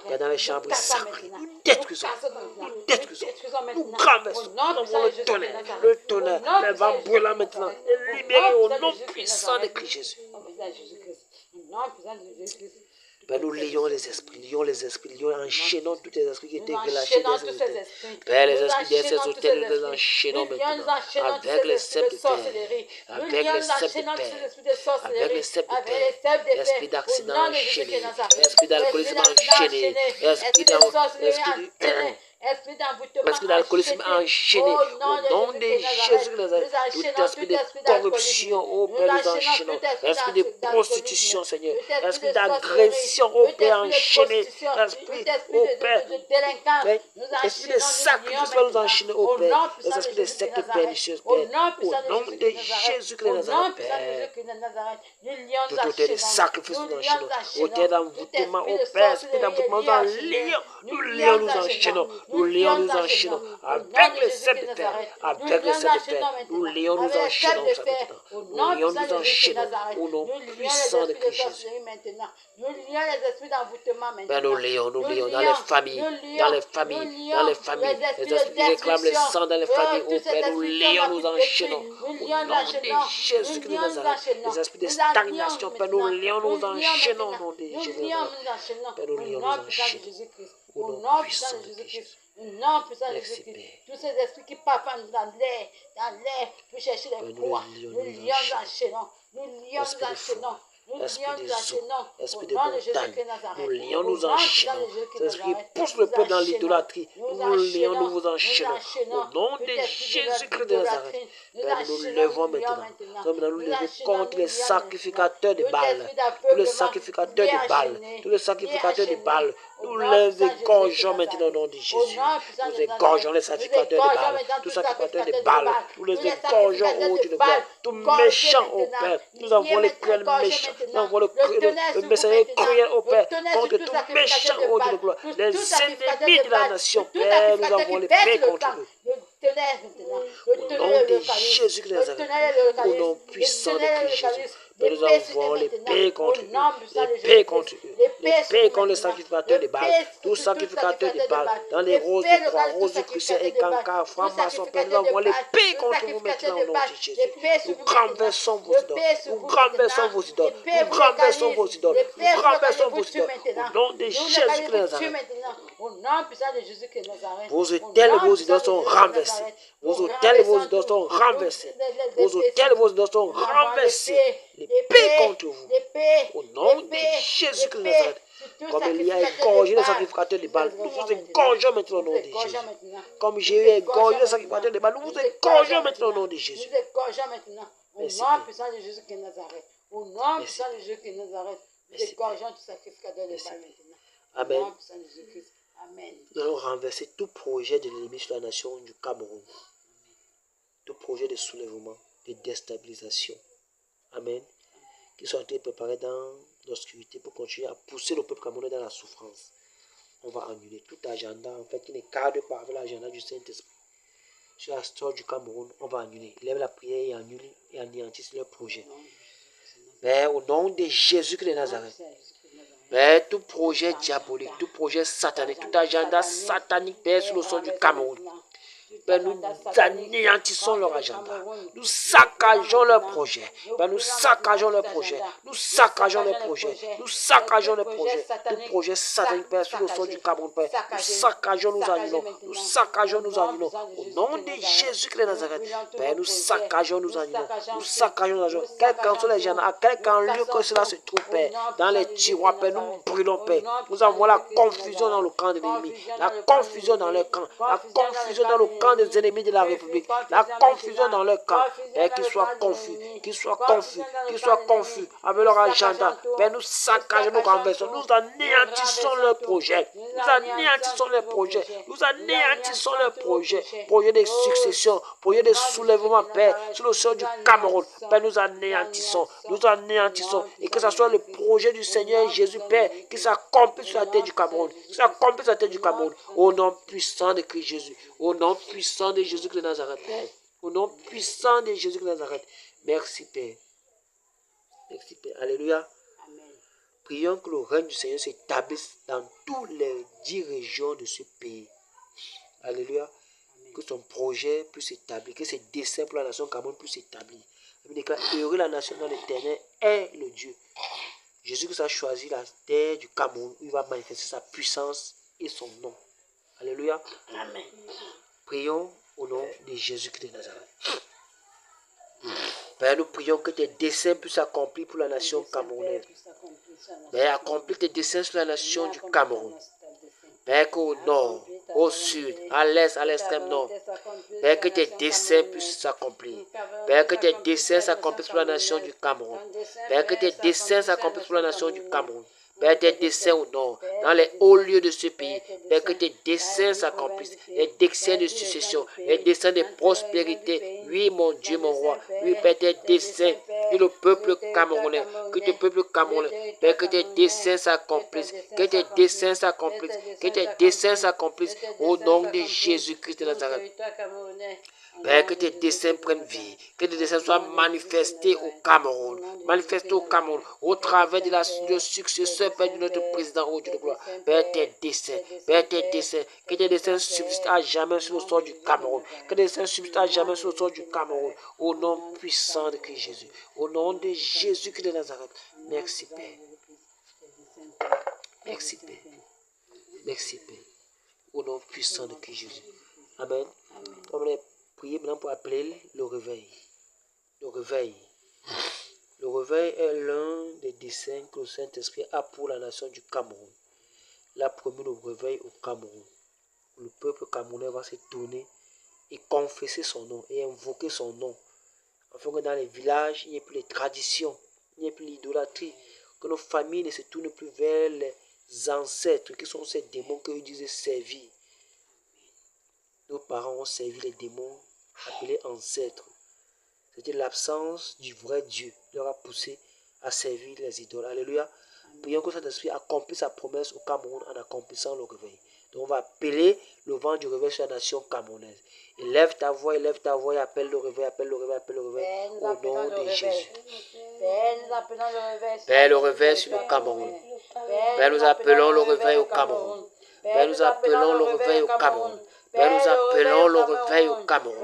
Père, dans les chambres sacrées, nous détruisons, nous renversons, nous envoyons le tonnerre, elle va brûler maintenant, et libérer au nom puissant de Christ Jésus. Père, nous lions les esprits, enchaînons tous les esprits qui étaient relâchés dans ces hôtels. Père, les esprits de ces hôtels, nous les enchaînons maintenant avec les cèpes de terre, avec les cèpes de terre, avec les cèpes de terre, l'esprit d'accident enchaîné, l'esprit d'alcoolisme enchaîné, l'esprit d'alcoolisme enchaîné, au nom de Jésus, tout esprit de corruption, oh Père, nous enchaînons, l'esprit de prostitution, Seigneur, l'esprit d'agression, oh Père, enchaîné, l'esprit, oh Père, l'esprit de sacrifice, nous enchaîner, oh Père, l'esprit de secte pernicieuse, Père, au nom de Jésus de Nazareth, Père, tout hôtel de sacrifice, nous enchaînons, hôtel d'envoûtement, oh Père, esprit d'envoûtement, nous lions, nous enchaînons. Nous lions, nous enchaînons avec les cèpes de terre, avec les cèpes de terre. Nous lions, nous enchaînons, nous lions, nous enchaînons au nom puissant de Christ Jésus. Ben, nous lions dans les familles, dans les familles, dans les familles. Les esprits qui réclament le sang dans les familles, oh Père, nous lions, nous enchaînons au nom de Jésus de Nazareth. Les esprits de stagnation, Père, nous lions, nous enchaînons au nom de Jésus de Nazareth. Père, nous lions, nous enchaînons au nom puissant de Christ Jésus. Non, puissant Jésus-Christ. Tous ces esprits qui partent dans l'air, pour chercher les proies. Nous lions, enchaînons. Nous lions, enchaînons. Esprit des eaux, esprit de montagne, nous lions, nous enchaînons. Cet esprit pousse le peuple dans l'idolâtrie. Nous lions, nous vous enchaînons. Au nom de Jésus-Christ de Nazareth, Père, nous nous levons maintenant. Nous nous levons contre les sacrificateurs de Baal. Tous les sacrificateurs de Baal. Tous les sacrificateurs de Baal. Nous les égorgeons maintenant au nom de Jésus. Nous égorgeons les sacrificateurs de Baal. Tous les sacrificateurs de Baal. Nous les égorgeons au Dieu de gloire. Tout méchant, au Père. Nous avons les cruels méchants. Nous avons le messager cruel, au Père. Contre tout méchant, au Dieu de gloire. Les ennemis de la nation, Père, nous avons les paix contre eux. Au nom de Jésus de Nazareth. Au nom puissant de Christ Jésus. Nous avons l'épée contre eux, l'épée contre eux, l'épée contre les sacrificateurs de Baal, tous sacrificateurs de Baal, dans les roses de croix, roses de crucifixion et cancans, francs-maçons, Père, nous avons l'épée contre vous maintenant au nom de Jésus. Nous renversons vos idoles, nous renversons vos idoles, nous renversons vos idoles, nous renversons vos idoles, au nom de Jésus de Nazareth. Vos hôtels, vos idoles sont renversés. Vos hôtels, vos idoles sont renversés. Vos hôtels, vos idoles sont renversés. L'épée contre vous. Au nom de Jésus de Nazareth. Comme il y a égorgé les sacrificateurs de Baal, nous vous égorgeons maintenant au nom de Jésus. Comme j'ai eu égorgé les sacrificateurs de Baal, nous vous égorgeons maintenant au nom de Jésus. Merci. Au nom puissant de Jésus de Nazareth. Au nom puissant de Jésus de Nazareth. Nous égorgeons tous les sacrificateurs de Baal maintenant. Amen. Nous allons renverser tout projet de l'ennemi sur la nation du Cameroun. Tout projet de soulèvement, de déstabilisation. Amen. Qui sont en train de préparer dans l'obscurité pour continuer à pousser le peuple camerounais dans la souffrance. On va annuler tout agenda en fait qui ne cadre pas avec l'agenda du Saint-Esprit. Sur la histoire du Cameroun, on va annuler. Lève la prière et annule et anéantisse leur projet. Mais au nom de Jésus-Christ de Nazareth, mais tout projet diabolique, tout projet satanique, tout agenda satanique, Père, sur le sol du Cameroun, Père, nous anéantissons leur agenda. Nous saccageons leur projet. Père, nous saccageons leur projet. Nous saccageons leur projet. Nous saccageons leur projet. Tout projet satanique, Père, sur le sol du Cameroun, Père. Nous saccageons, nous annulons. Nous saccageons, nous annulons. Au nom de Jésus-Christ de Nazareth, Père, nous saccageons, nous annulons. Nous saccageons, nous annulons. Quel qu'en soit les gens, à quelque lieu que cela se trouve, Père, dans les tiroirs, Père, nous brûlons, Père. Nous avons la confusion dans le camp de l'ennemi. La confusion dans leur camp. La confusion dans le camp des ennemis de la République, la confusion dans leur camp, Père, qu'ils soient confus, qu'ils soient confus, qu'ils soient confus avec leur agenda, Père, nous saccageons, nous renversons, nous anéantissons leur projet, nous anéantissons leur projet, nous anéantissons leur projet, projet de succession, projet de soulèvement, Père, sur le sol du Cameroun, Père, nous anéantissons, et que ce soit le projet du Seigneur Jésus, Père, qui s'accomplisse sur la terre du Cameroun, qui s'accomplisse sur la terre du Cameroun, au nom puissant de Christ Jésus, au nom puissant de Jésus-Christ de Nazareth. Au nom puissant de Jésus-Christ de Nazareth. Merci Père. Merci Père. Alléluia. Amen. Prions que le règne du Seigneur s'établisse dans toutes les 10 régions de ce pays. Alléluia. Amen. Que son projet puisse s'établir, que ses desseins pour la nation Cameroun puissent s'établir. Il déclare, heureux la nation dans l'Éternel est le Dieu. Jésus-Christ a choisi la terre du Cameroun où il va manifester sa puissance et son nom. Alléluia. Amen. Prions au nom de Jésus-Christ de Nazareth. Père, nous prions que tes desseins puissent s'accomplir pour la nation camerounaise. Père, accomplis tes desseins sur la nation du Cameroun. Père, qu'au nord, au sud, à l'est, à l'extrême nord, Père, que tes desseins puissent s'accomplir. Père, que tes desseins s'accomplissent pour la nation du Cameroun. Père, que tes desseins s'accomplissent pour la nation du Cameroun. Père, tes desseins au nord, dans les hauts lieux de ce pays, Père, que tes desseins s'accomplissent, les desseins de succession, les desseins de prospérité. Oui, mon Dieu, mon roi, oui, Père, tes desseins, que le peuple camerounais, que le peuple camerounais, Père, que tes desseins s'accomplissent, que tes desseins s'accomplissent, que tes desseins s'accomplissent, au nom de Jésus-Christ de Nazareth. Père, que tes desseins prennent vie, que tes desseins soient manifestés au Cameroun, au travers de le successeur, Père, de notre président, au Dieu de gloire. Père, tes desseins, que tes desseins subsistent à jamais sur le sol du Cameroun, que tes desseins subsistent à jamais sur le sol du Cameroun, au nom puissant de Christ Jésus, au nom de Jésus-Christ de Nazareth. Merci, Père. Merci, Père. Merci, Père. Au nom puissant de Christ Jésus. Amen. On va prier maintenant pour appeler le réveil. Le réveil. Le réveil est l'un des desseins que le Saint-Esprit a pour la nation du Cameroun. Il a promis le réveil au Cameroun. Le peuple camerounais va se tourner et confesser son nom et invoquer son nom. Afin que dans les villages, il n'y ait plus de traditions, il n'y ait plus d'idolâtrie. Que nos familles ne se tournent plus vers les ancêtres qui sont ces démons que disaient servir. Nos parents ont servi les démons appelés ancêtres. C'était l'absence du vrai Dieu qui leur a poussé à servir les idoles. Alléluia. Prions que cet esprit accomplisse sa promesse au Cameroun en accomplissant le réveil. Donc on va appeler le vent du réveil sur la nation camerounaise. Élève ta voix et appelle le réveil, appelle le réveil, appelle le réveil au nom de Jésus. Père, le réveil sur le Cameroun. Père, nous appelons le réveil au Cameroun. Père, nous appelons le réveil au Cameroun. Père, nous appelons le réveil au Cameroun.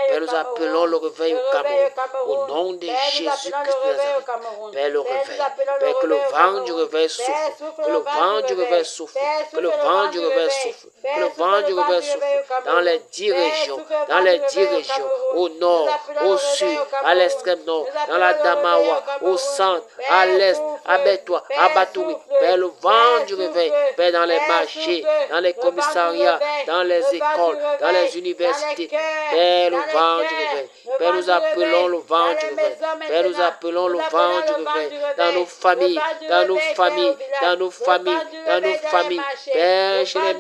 Père, nous appelons le réveil au Cameroun. Au nom de Jésus-Christ de Nazareth. Père, le réveil. Père, que le vent du réveil souffle. Que le vent du réveil souffle. Que le vent du réveil souffle. Que le vent du réveil souffle. Dans les 10 régions. Dans les 10 régions. Au nord, au sud, à l'extrême nord. Dans la Damawa. Au centre, à l'est, à Betoua, à Batouri. Père, le vent du réveil. Père, dans les marchés, dans les commissariats, dans les écoles. écoles, dans les universités. Père, le vent du réveil. Père, nous appelons le vent du réveil. Père, nous appelons le vent du réveil. Dans nos familles, dans nos familles, dans nos familles, dans nos familles. Père, chez les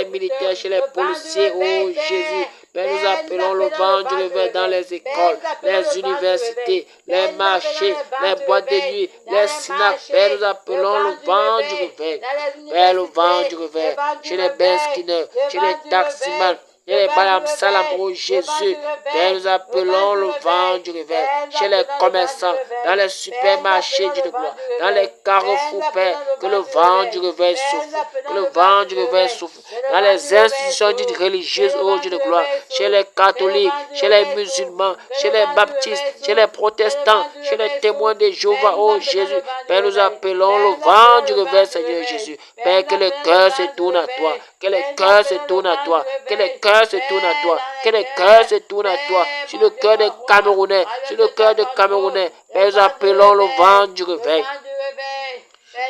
militaires, chez les policiers, oh Jésus. Père, nous appelons le vent du réveil dans les écoles, les universités, les marchés, les boîtes de nuit, les synagogues. Père, nous appelons le vent du réveil. Père, le vent du réveil. Chez les benzineurs, chez les taximans, chez les Balam Salam, oh Jésus. Père, nous appelons le vent du réveil. Chez les commerçants, dans les supermarchés du gloire, dans les carrefours, Père, que le vent du réveil souffle. Que le vent du réveil souffle. Dans les institutions dites religieuses, oh Dieu de gloire, chez les catholiques, chez les musulmans, chez les baptistes, chez les protestants, chez les témoins de Jéhovah, oh Jésus. Père, nous appelons le vent du réveil, Seigneur Jésus. Père, que le cœur se tourne à toi. Que le cœur se tourne à toi. Que le cœur se tourne à toi. Que le cœur se tourne à toi. Sur le cœur des Camerounais. Sur le cœur des Camerounais. Père, nous appelons le vent du réveil.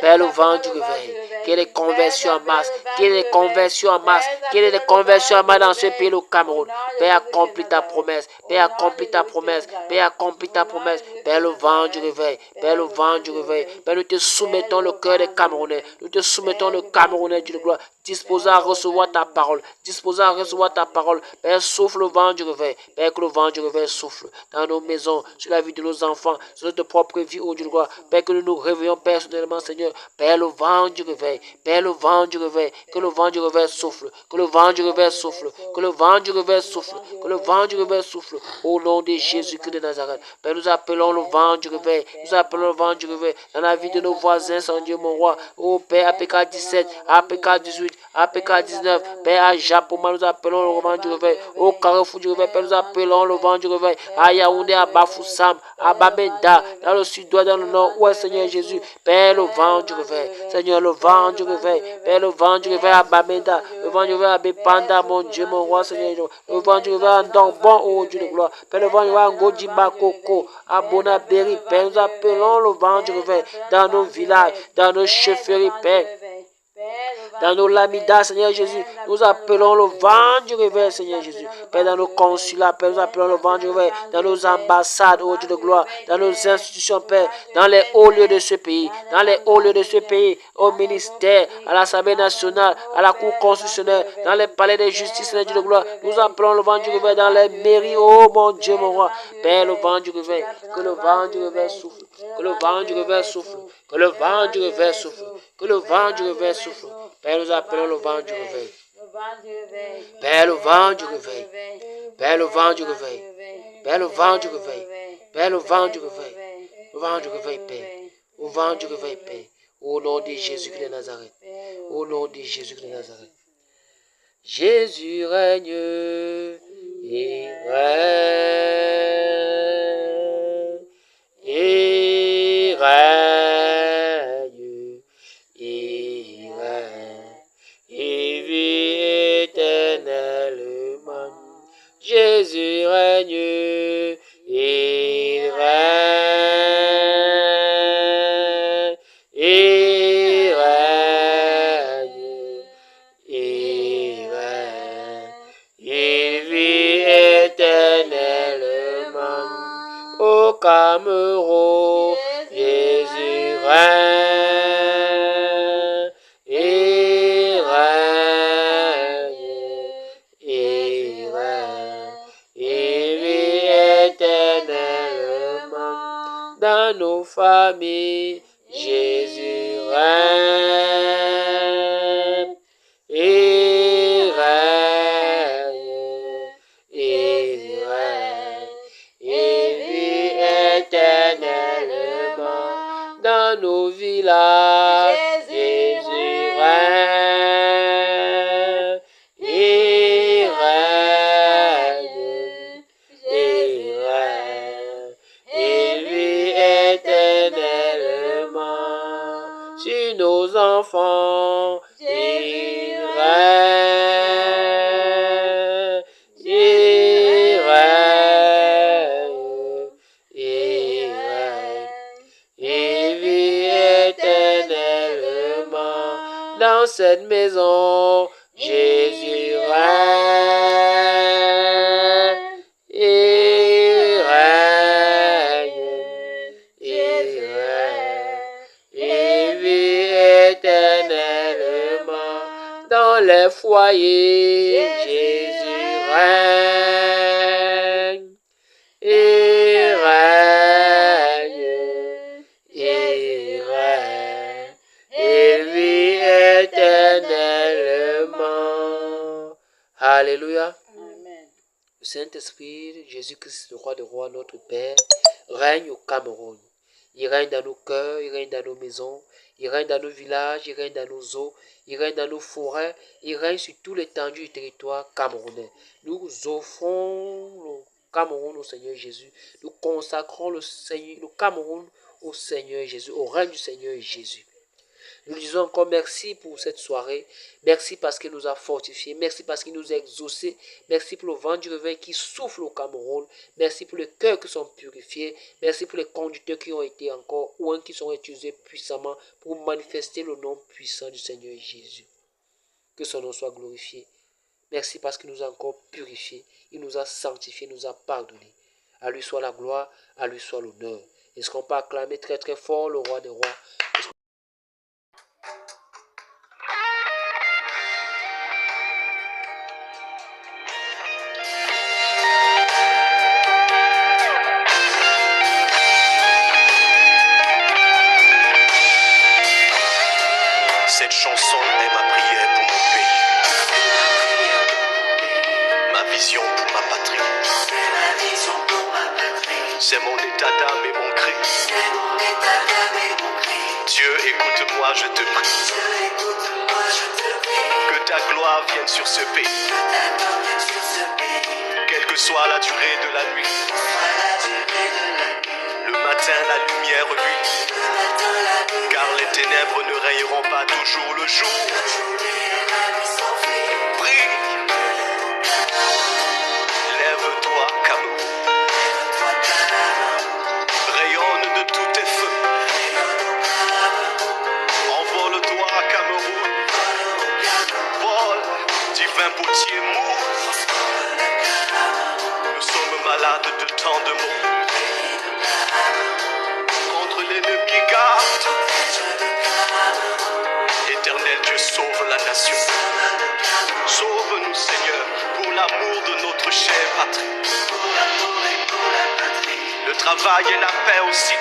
Père, le vent du réveil, qu'il y ait des conversions en masse, qu'il y ait des conversions en masse, qu'il y ait des conversions en masse dans ce pays, le Cameroun. Père, accomplis ta promesse, Père, accomplis ta promesse, Père, accomplis ta promesse. Père, le vent du réveil, Père, le vent du réveil. Père, nous te soumettons le cœur des Camerounais, nous te soumettons le Camerounais du gloire, disposé à recevoir ta parole, disposé à recevoir ta parole. Père, souffle le vent du réveil, Père, que le vent du réveil souffle dans nos maisons, sur la vie de nos enfants, sur notre propre vie, oh Dieu de gloire. Père, que nous nous réveillons personnellement, Seigneur. Père, le vent du réveil, Père, le vent du réveil, que le vent du réveil souffle, que le vent du réveil souffle, que le vent du réveil souffle, que le vent du réveil souffle, au nom de Jésus-Christ de Nazareth. Père, nous appelons le vent du réveil, nous appelons le vent du réveil dans la vie de nos voisins, Saint Dieu, mon roi. Oh Père, APK 17, APK 18, APK 19, Père, à Japoma, nous appelons le vent du réveil, au carrefour du réveil, Père, nous appelons le vent du réveil, à Yaoundé, à Bafoussam, à Bamenda, dans le sud-ouest, dans le nord-ouest, Seigneur Jésus. Père, le vent du réveil, Seigneur, le vent du réveil, Père, le vent du réveil à Bamenda, le vent du réveil à Bepanda, mon Dieu, mon roi, Seigneur, le vent du réveil à Ndongbon, oh Dieu de gloire, Père, le vent du réveil à Ngodimba Koko, à Bonaberi, Père, nous appelons le vent du réveil dans nos villages, dans nos chefferies, Père. Dans nos lamidas, Seigneur Jésus, nous appelons le vent du réveil, Seigneur Jésus. Père, dans nos consulats, Père, nous appelons le vent du réveil. Dans nos ambassades, ô Dieu de gloire, dans nos institutions, Père, dans les hauts lieux de ce pays, dans les hauts lieux de ce pays, au ministère, à l'Assemblée nationale, à la Cour constitutionnelle, dans les palais de justice, Seigneur Dieu de gloire, nous appelons le vent du réveil dans les mairies, oh mon Dieu, mon roi. Père, le vent du réveil, que le vent du réveil souffle, que le vent du réveil souffle, que le vent du réveil souffle, que le vent du réveil souffle. Père, nous appelons le vent du réveil. Père, le vent du réveil. Père, le vent du réveil. Père, le vent du réveil. Père, le vent du réveil. Le vent du réveil, Père. Le vent du réveil, Père. Au nom de Jésus-Christ de Nazareth. Au nom de Jésus-Christ de Nazareth. Jésus règne. Il règne. Il règne. Il règne. Il vit éternellement. Jésus règne. Il règne. Il règne. Il règne. Il vit éternellement. Au Cameroun, Jésus règne. Il règne. Il règne. Il vit éternellement. Dans nos familles, Jésus règne. Il règne. Il règne. Il vit éternellement. Dans nos villages, Jésus règne. Il règne. Il règne. Il vit éternellement. Sur nos enfants, il règne. Il règne. Il règne. Il vit éternellement. Dans cette maison, Jésus règne. voyez, Jésus règne. Il règne, il règne, il vit éternellement. Alléluia. Amen. Le Saint-Esprit, Jésus-Christ, le roi des rois, notre Père, règne au Cameroun. Il règne dans nos cœurs, il règne dans nos maisons, il règne dans nos villages, il règne dans nos eaux, il règne dans nos forêts, il règne sur tout l'étendue du territoire camerounais. Nous offrons le Cameroun au Seigneur Jésus. Nous consacrons le Cameroun au Seigneur Jésus, au règne du Seigneur Jésus. Nous disons encore merci pour cette soirée. Merci parce qu'il nous a fortifiés. Merci parce qu'il nous a exaucés. Merci pour le vent du réveil qui souffle au Cameroun. Merci pour les cœurs qui sont purifiés. Merci pour les conducteurs qui ont été encore ou qui sont utilisés puissamment pour manifester le nom puissant du Seigneur Jésus. Que son nom soit glorifié. Merci parce qu'il nous a encore purifiés. Il nous a sanctifiés, il nous a pardonnés. À lui soit la gloire, à lui soit l'honneur. Est-ce qu'on peut acclamer très très fort le roi des rois? Cette chanson est ma prière pour mon pays, ma vision pour ma patrie. C'est mon état d'âme et mon cri. Dieu, écoute-moi, je te prie. Que ta gloire vienne sur ce pays. Quelle que soit la durée de la nuit. Le matin, la lumière brille. Car les ténèbres ne rayeront pas toujours le jour. Brille. Lève-toi, Cameroun. Rayonne de tous tes feux. Envole-toi, Cameroun. Vole, divin potier mou. Nous sommes malades de tant de maux. Contre l'ennemi garde. Éternel Dieu, sauve la nation. Sauve-nous, Seigneur, pour l'amour de notre chère patrie. Le travail et la paix aussi.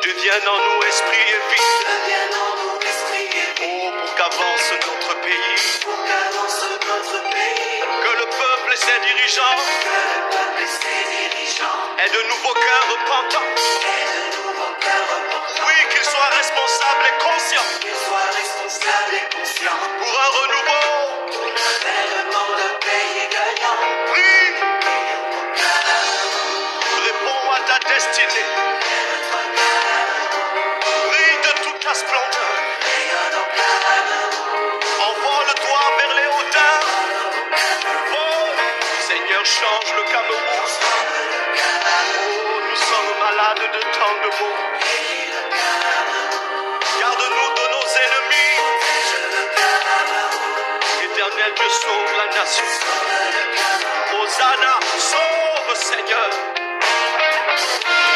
Deviennent en nous esprit et vie. Oh, pour qu'avance notre pays. Que le peuple et ses dirigeants aient de nouveaux cœurs repentants. Oui, qu'ils soient responsables et conscients. Pour un renouveau. Prie. Réponds à ta destinée. Brille de toute ta splendeur. Envole-toi vers les hauteurs. Oh, Seigneur, change le Cameroun. Oh, nous sommes malades de tant de maux. Garde-nous de nos ennemis. Éternel Dieu, sauve la nation. Hosanna, sauve, Seigneur.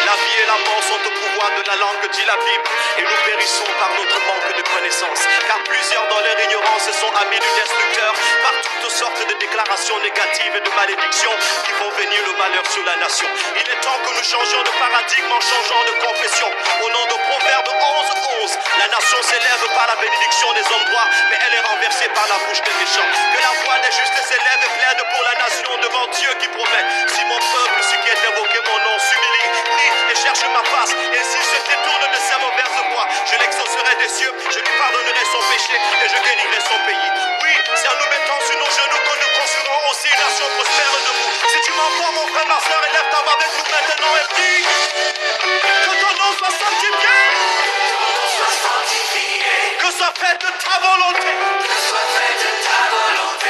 La vie et la mort sont au pouvoir de la langue, dit la Bible, et nous périssons par notre manque de connaissance. Car plusieurs dans leur ignorance sont amis du destructeur, par toutes sortes de déclarations négatives et de malédictions qui font venir le malheur sur la nation. Il est temps que nous changions de paradigme en changeant de confession. Au nom de Proverbe 11:11, la nation s'élève par la bénédiction des hommes droits, mais elle est renversée par la bouche des méchants. Que la voix des justes s'élève et plaide pour la nation devant Dieu qui promet: si mon peuple, ce qui est invoqué mon nom, s'humilie, prie et cherche ma face, et s'il se détourne de sa mauvaise voie, je l'exaucerai des cieux, je lui pardonnerai son péché et je guérirai son pays. Oui, c'est en nous mettant sur nos genoux que nous construirons aussi une nation prospère debout. Si tu m'entends, mon frère, ma soeur, élève ta voix avec nous maintenant et prie. Que ton nom soit sanctifié. Que soit faite ta volonté.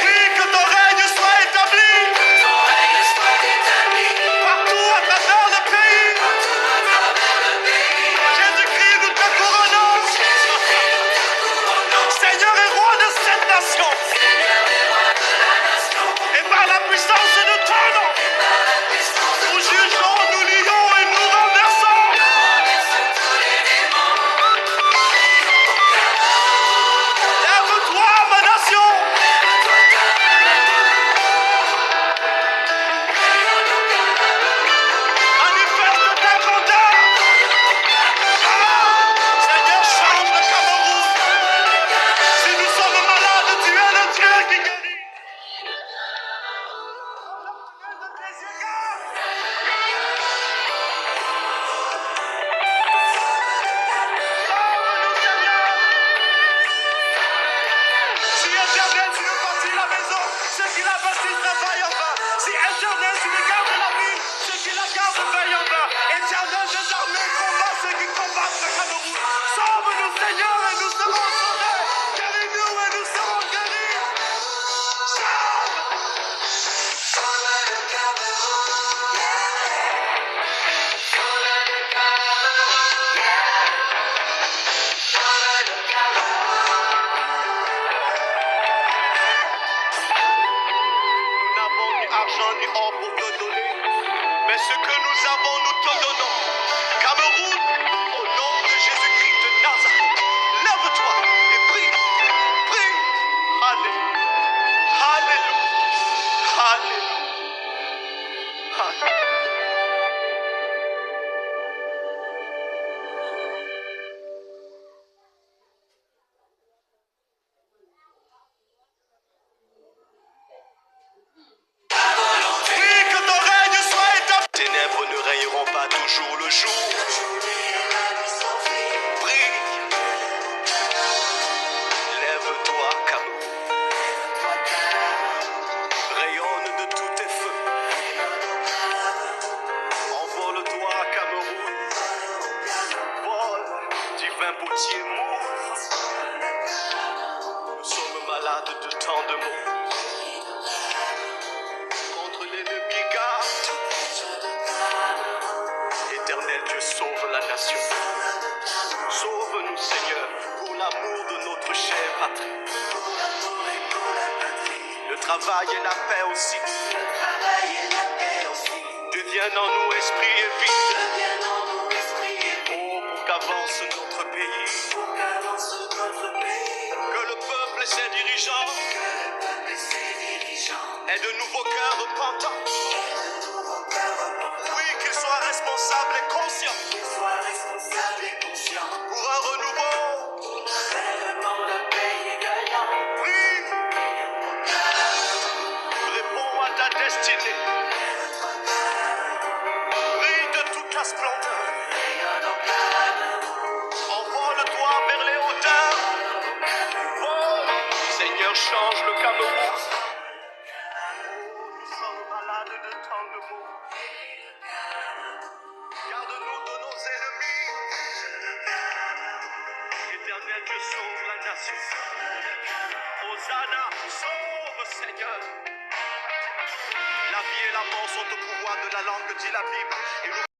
Oui, que ton règne soit établi. Partout à travers le pays. Jésus-Christ, nous te couronnons. Seigneur et roi de cette nation. Et par la puissance de ton nom, nous jugeons, nous lions et nous renversons. Lève-toi. argent ni or pour te donner. Mais ce que nous avons, nous te donnons. Cameroun, au nom de Jésus-Christ de Nazareth, lève-toi et prie. Prie. Alléluia. Alléluia. Alléluia. Alléluia. Prie que ton règne soit établi. Les ténèbres ne règneront pas toujours le jour. Prie. Lève-toi, Cameroun. Rayonne de tous tes feux. Envole-toi, Cameroun. Vole, divin potier mou. Nous sommes malades de tant de maux. Contre l'ennemi garde. Éternel Dieu, sauve la nation. Sauve-nous, Seigneur, pour l'amour de notre chère patrie. Le travail et la paix aussi. Deviennent en nous esprit et vie. Oh, pour qu'avance notre pays. Que le peuple et ses dirigeants aient de nouveaux cœurs repentants. Oui, qu'ils soient responsables et conscients. Pour un renouveau. Oui. Réponds à ta destinée. Brille de toute ta splendeur. Envole-toi vers les hauteurs. Oh, Seigneur, change le Cameroun. Nous sommes malades de tant de maux. Garde-nous de nos ennemis. Éternel Dieu, sauve la nation. Hosanna, sauve, Seigneur. La vie et la mort sont au pouvoir de la langue, dit la Bible. Et nous